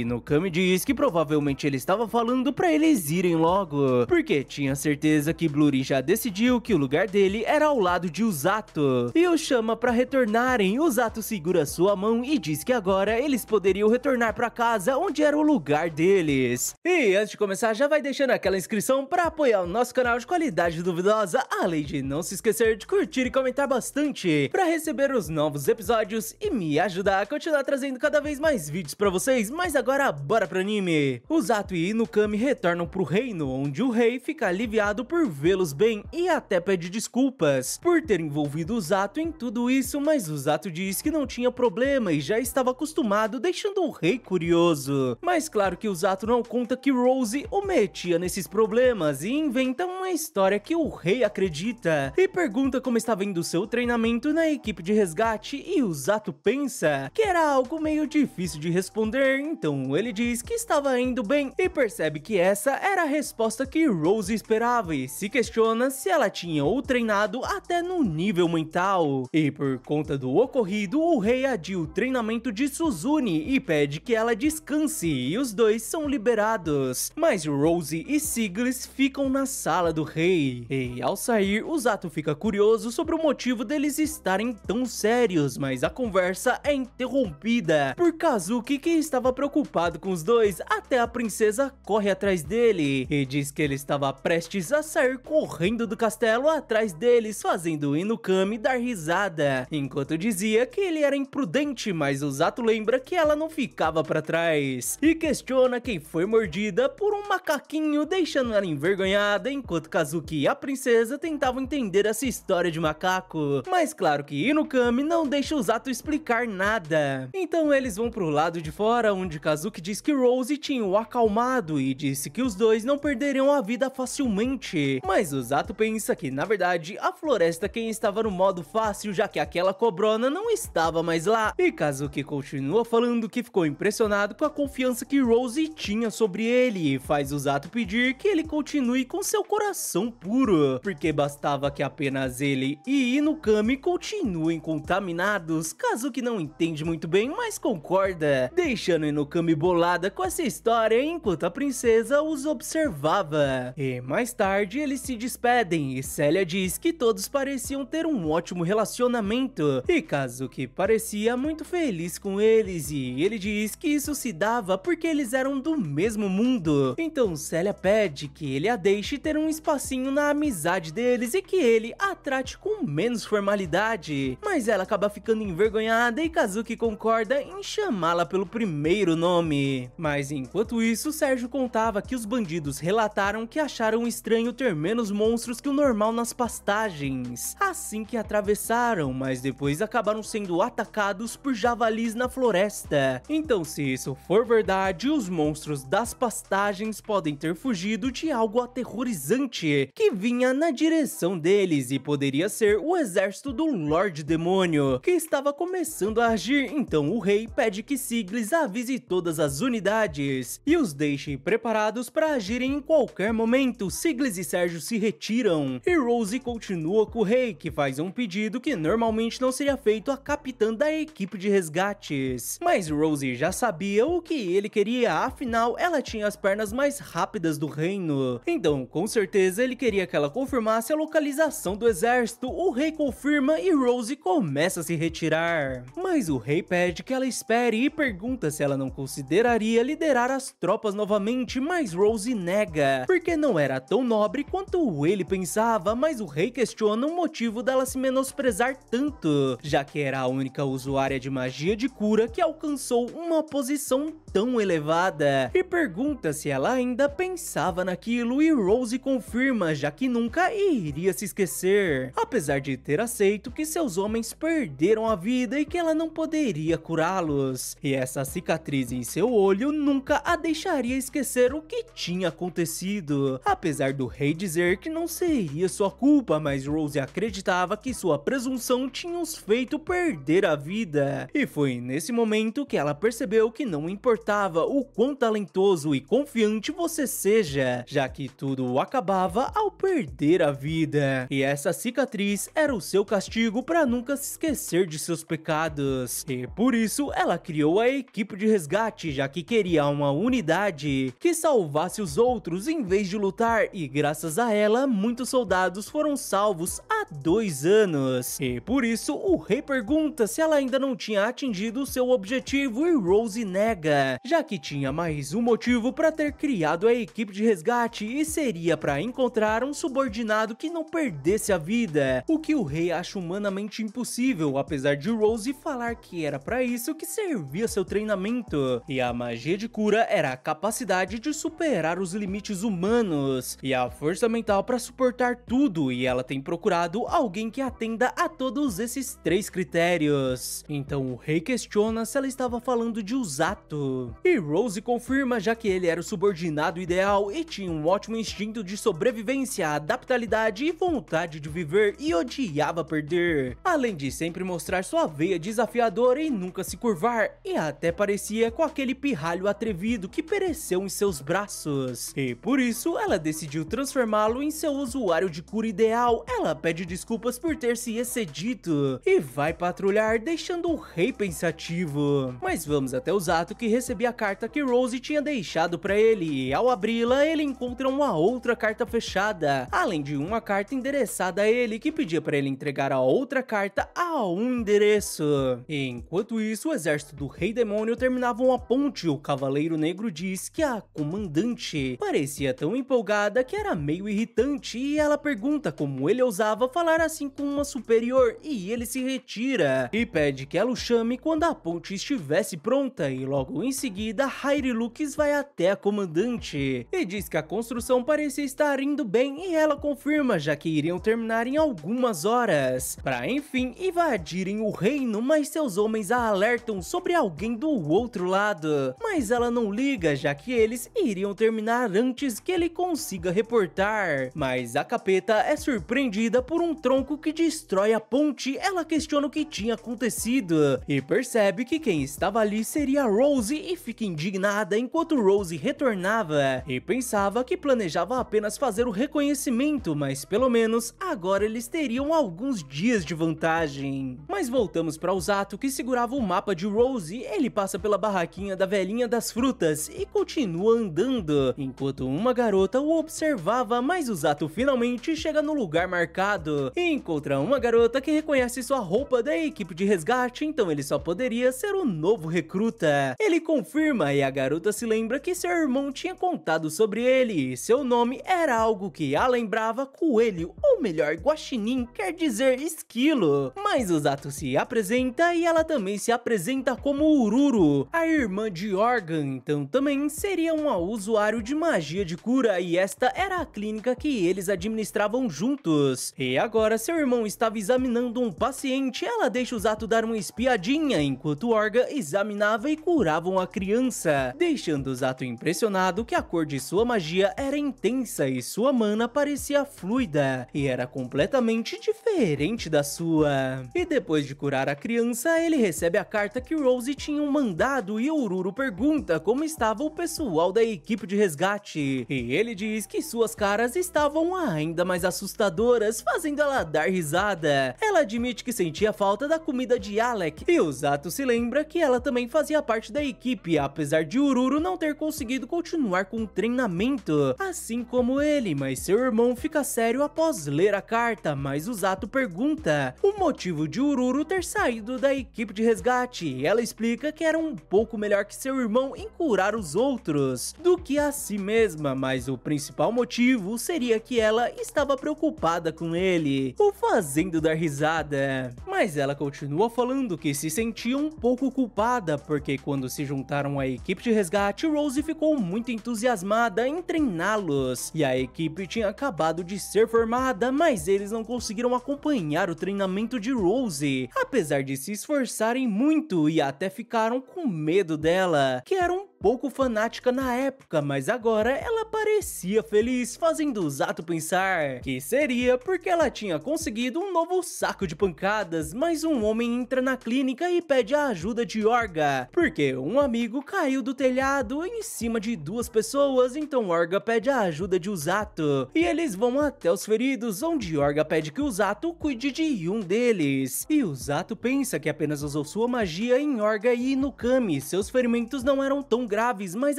Inukami diz que provavelmente ele estava falando para eles irem logo, porque tinha certeza que Blurin já decidiu que o lugar dele era ao lado de Usato. E o chama para retornarem. Usato segura sua mão e diz que agora eles poderiam retornar para casa onde era o lugar deles. E antes de começar, já vai deixando aquela inscrição para apoiar o nosso canal de qualidade duvidosa, além de não se esquecer de curtir e comentar bastante para receber os novos episódios e me ajudar a continuar trazendo cada vez mais vídeos para vocês. Mas agora bora pro anime. Usato e Inukami retornam pro reino, onde o rei fica aliviado por vê-los bem e até pede desculpas por ter envolvido Usato em tudo isso, mas Usato diz que não tinha problema e já estava acostumado, deixando o rei curioso. Mas claro que Usato não conta que Rose o metia nesses problemas e inventa uma história que o rei acredita e pergunta como estava indo seu treinamento na equipe de resgate e Usato pensa que era algo meio difícil de responder, então ele diz que estava indo bem e percebe que essa era a resposta que Rose esperava e se questiona se ela tinha ou treinado até no nível mental. E por conta do ocorrido, o rei adia o treinamento de Suzune e pede que ela descanse e os dois são liberados. Mas Rose e Siglis ficam na sala do rei. E ao sair, Usato fica curioso sobre o motivo deles estarem tão sérios, mas a conversa é interrompida por Kazuki, que estava preocupado com os dois, até a princesa corre atrás dele e diz que ele estava prestes a sair correndo do castelo atrás deles, fazendo Inukami dar risada, enquanto dizia que ele era imprudente, mas Usato lembra que ela não ficava para trás e questiona quem foi mordida por um macaquinho, deixando ela envergonhada, enquanto Kazuki e a princesa tentavam entender essa história de macaco. Mas claro que Inukami não deixa Usato explicar nada. Então eles vão pro lado de fora, onde Kazuki diz que Rose tinha o acalmado e disse que os dois não perderiam a vida facilmente. Mas Usato pensa que na verdade a floresta quem estava no modo fácil, já que aquela cobrona não estava mais lá. E Kazuki continua falando que ficou impressionado com a confiança que Rose tinha sobre ele e faz Usato pedir que ele continue com seu coração puro, porque bastava que apenas ele e Inukami continuem contaminados. Kazuki não entende muito bem, mas concorda, deixando Inukami bolada com essa história enquanto a princesa os observava. E mais tarde eles se despedem e Célia diz que todos pareciam ter um ótimo relacionamento e Kazuki parecia muito feliz com eles e ele diz que isso se dava porque eles eram do mesmo mundo. Então Célia pede que ele a deixe ter um espacinho na amizade deles e que ele a trate com menos formalidade, mas ela acaba ficando envergonhada e Kazuki concorda em chamá-la pelo primeiro nome. Mas enquanto isso, Sérgio contava que os bandidos relataram que acharam estranho ter menos monstros que o normal nas pastagens assim que atravessaram, mas depois acabaram sendo atacados por javalis na floresta. Então, se isso for verdade, os monstros das pastagens podem ter fugido de algo aterrorizante que vinha na direção deles e poderia ser o exército do Lorde Demônio que estava começando a agir. Então o rei pede que Siglis avise todas as unidades e os deixe preparados para agirem em qualquer momento. Siglis e Sérgio se retiram e Rose continua com o rei, que faz um pedido que normalmente não seria feito à capitã da equipe de resgates. Mas Rose já sabia o que ele queria, afinal ela tinha as pernas mais rápidas do reino. Então com certeza ele queria que ela confirmasse a localização do exército. O rei confirma e Rose começa a se retirar. Mas o rei pede que ela espere e pergunta se ela não consideraria liderar as tropas novamente, mas Rose nega, porque não era tão nobre quanto ele pensava. Mas o rei questiona o motivo dela se menosprezar tanto, já que era a única usuária de magia de cura que alcançou uma posição tão elevada, e pergunta se ela ainda pensava naquilo, e Rose confirma, já que nunca iria se esquecer, apesar de ter aceito que seus homens perderam a vida e que ela não poderia curá-los. E essa cicatriz em seu olho olho nunca a deixaria esquecer o que tinha acontecido. Apesar do rei dizer que não seria sua culpa, mas Rose acreditava que sua presunção tinha os feito perder a vida. E foi nesse momento que ela percebeu que não importava o quão talentoso e confiante você seja, já que tudo acabava ao perder a vida. E essa cicatriz era o seu castigo para nunca se esquecer de seus pecados. E por isso ela criou a equipe de resgate, já que queria uma unidade que salvasse os outros em vez de lutar, e graças a ela muitos soldados foram salvos há 2 anos. E por isso o rei pergunta se ela ainda não tinha atingido seu objetivo e Rose nega, já que tinha mais um motivo para ter criado a equipe de resgate, e seria para encontrar um subordinado que não perdesse a vida, o que o rei acha humanamente impossível, apesar de Rose falar que era para isso que servia seu treinamento. E a magia de cura era a capacidade de superar os limites humanos e a força mental para suportar tudo, e ela tem procurado alguém que atenda a todos esses 3 critérios. Então o rei questiona se ela estava falando de Usato, e Rose confirma, já que ele era o subordinado ideal e tinha um ótimo instinto de sobrevivência, adaptabilidade e vontade de viver, e odiava perder, além de sempre mostrar sua veia desafiadora e nunca se curvar, e até parecia com aquele pirralho atrevido que pereceu em seus braços. E por isso ela decidiu transformá-lo em seu usuário de cura ideal. Ela pede desculpas por ter se excedido e vai patrulhar, deixando o rei pensativo. Mas vamos até Usato, que recebia a carta que Rose tinha deixado para ele, e ao abri-la ele encontra uma outra carta fechada, além de uma carta endereçada a ele que pedia para ele entregar a outra carta a um endereço. E enquanto isso, o exército do Rei Demônio terminava uma ponte. O Cavaleiro Negro diz que a comandante parecia tão empolgada que era meio irritante, e ela pergunta como ele ousava falar assim com uma superior, e ele se retira e pede que ela o chame quando a ponte estivesse pronta. E logo em seguida Hyrule vai até a comandante e diz que a construção parecia estar indo bem, e ela confirma, já que iriam terminar em algumas horas, para enfim invadirem o reino, mas seus homens a alertam sobre alguém do outro lado. Mas ela não liga, já que eles iriam terminar antes que ele consiga reportar. Mas a capeta é surpreendida por um tronco que destrói a ponte. Ela questiona o que tinha acontecido e percebe que quem estava ali seria Rose, e fica indignada enquanto Rose retornava, e pensava que planejava apenas fazer o reconhecimento, mas pelo menos agora eles teriam alguns dias de vantagem. Mas voltamos para Usato, que segurava o mapa de Rose. Ele passa pela barraquinha da velhinha das frutas e continua andando, enquanto uma garota o observava, mas Usato finalmente chega no lugar marcado e encontra uma garota que reconhece sua roupa da equipe de resgate, então ele só poderia ser o novo recruta. Ele confirma, e a garota se lembra que seu irmão tinha contado sobre ele, e seu nome era algo que a lembrava coelho, ou melhor, guaxinim, quer dizer esquilo. Mas Usato se apresenta, e ela também se apresenta como Ururu, a irmã de Organ, então também seria um usuário de magia de cura, e esta era a clínica que eles administravam juntos. E agora seu irmão estava examinando um paciente. Ela deixa Usato dar uma espiadinha, enquanto Orga examinava e curavam a criança, deixando Usato impressionado que a cor de sua magia era intensa e sua mana parecia fluida, e era completamente diferente da sua. E depois de curar a criança, ele recebe a carta que Rose tinha mandado, e Ururu pergunta como estava o pessoal da equipe de resgate, e ele diz que suas caras estavam ainda mais assustadoras, fazendo ela dar risada. Ela admite que sentia falta da comida de Alec, e Usato se lembra que ela também fazia parte da equipe, apesar de Ururu não ter conseguido continuar com o treinamento, assim como ele, mas seu irmão fica sério após ler a carta. Mas Usato pergunta o motivo de Ururu ter saído da equipe de resgate, e ela explica que era um pouco melhor que seu irmão em curar os outros do que a si mesma, mas o principal motivo seria que ela estava preocupada com ele, o fazendo dar risada. Mas ela continua falando que se sentia um pouco culpada, porque quando se juntaram à equipe de resgate, Rose ficou muito entusiasmada em treiná-los, e a equipe tinha acabado de ser formada, mas eles não conseguiram acompanhar o treinamento de Rose, apesar de se esforçarem muito, e até ficaram com medo dela, que era um pouco fanática na época, mas agora ela parecia feliz, fazendo o Zato pensar que seria porque ela tinha conseguido um novo saco de pancadas, mas um homem entra na clínica e pede a ajuda de Orga, porque um amigo caiu do telhado em cima de duas pessoas, então Orga pede a ajuda de Zato, e eles vão até os feridos, onde Orga pede que o Zato cuide de um deles, e o Zato pensa que apenas usou sua magia em Orga e Inukami, seus ferimentos não eram tão graves, mas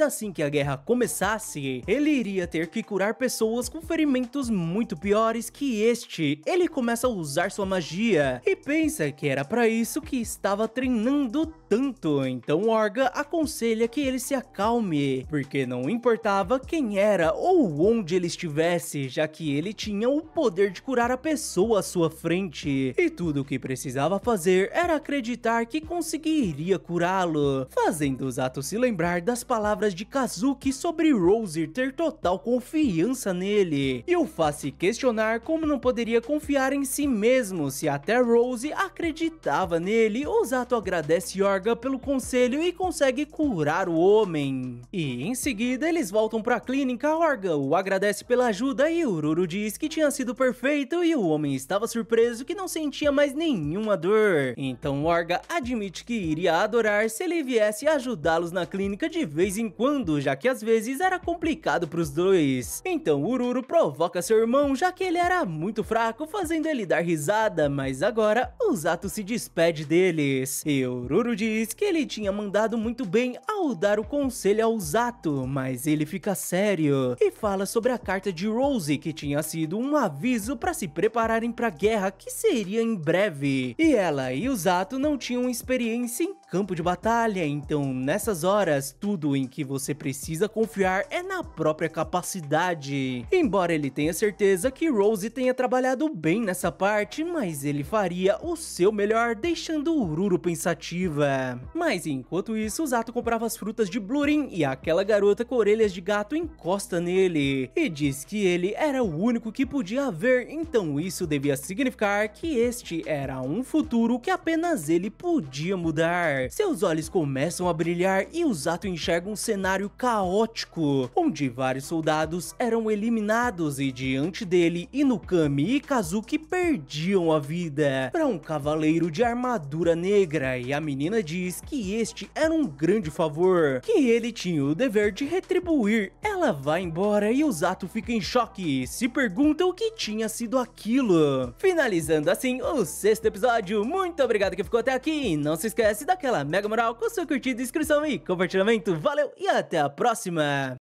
assim que a guerra começasse, ele iria ter que curar pessoas com ferimentos muito piores que este. Ele começa a usar sua magia e pensa que era para isso que estava treinando tanto, então Orga aconselha que ele se acalme, porque não importava quem era ou onde ele estivesse, já que ele tinha o poder de curar a pessoa à sua frente, e tudo o que precisava fazer era acreditar que conseguiria curá-lo, fazendo Zato se lembrar das palavras de Kazuki sobre Rose ter total confiança nele, e o faz se questionar como não poderia confiar em si mesmo se até Rose acreditava nele. O Zato agradece Orga pelo conselho e consegue curar o homem, e em seguida eles voltam para a clínica. Orga o agradece pela ajuda e Ururu diz que tinha sido perfeito, e o homem estava surpreso que não sentia mais nenhuma dor, então Orga admite que iria adorar se ele viesse ajudá-los na clínica de vez em quando, já que às vezes era complicado para os dois. Então Ururu provoca seu irmão, já que ele era muito fraco, fazendo ele dar risada, mas agora o Zato se despede deles, e Ururu diz que ele tinha mandado muito bem ao dar o conselho ao Zato, mas ele fica sério e fala sobre a carta de Rose, que tinha sido um aviso para se prepararem para a guerra que seria em breve, e ela e o Zato não tinham experiência em campo de batalha, então nessas horas tudo em que você precisa confiar é na própria capacidade. Embora ele tenha certeza que Rose tenha trabalhado bem nessa parte, mas ele faria o seu melhor, deixando Ururu pensativa. Mas enquanto isso, o Zato comprava as frutas de Blurin, e aquela garota com orelhas de gato encosta nele e diz que ele era o único que podia ver, então isso devia significar que este era um futuro que apenas ele podia mudar. Seus olhos começam a brilhar e o Zato enxerga um cenário caótico, onde vários soldados eram eliminados, e diante dele, Inukami e Kazuki perdiam a vida para um cavaleiro de armadura negra, e a menina diz que este era um grande favor, que ele tinha o dever de retribuir. Ela vai embora e o Zato fica em choque e se pergunta o que tinha sido aquilo. Finalizando assim o 6º episódio. Muito obrigado que ficou até aqui, e não se esquece daquela mega moral com sua curtida, inscrição e compartilhamento. Valeu e até a próxima!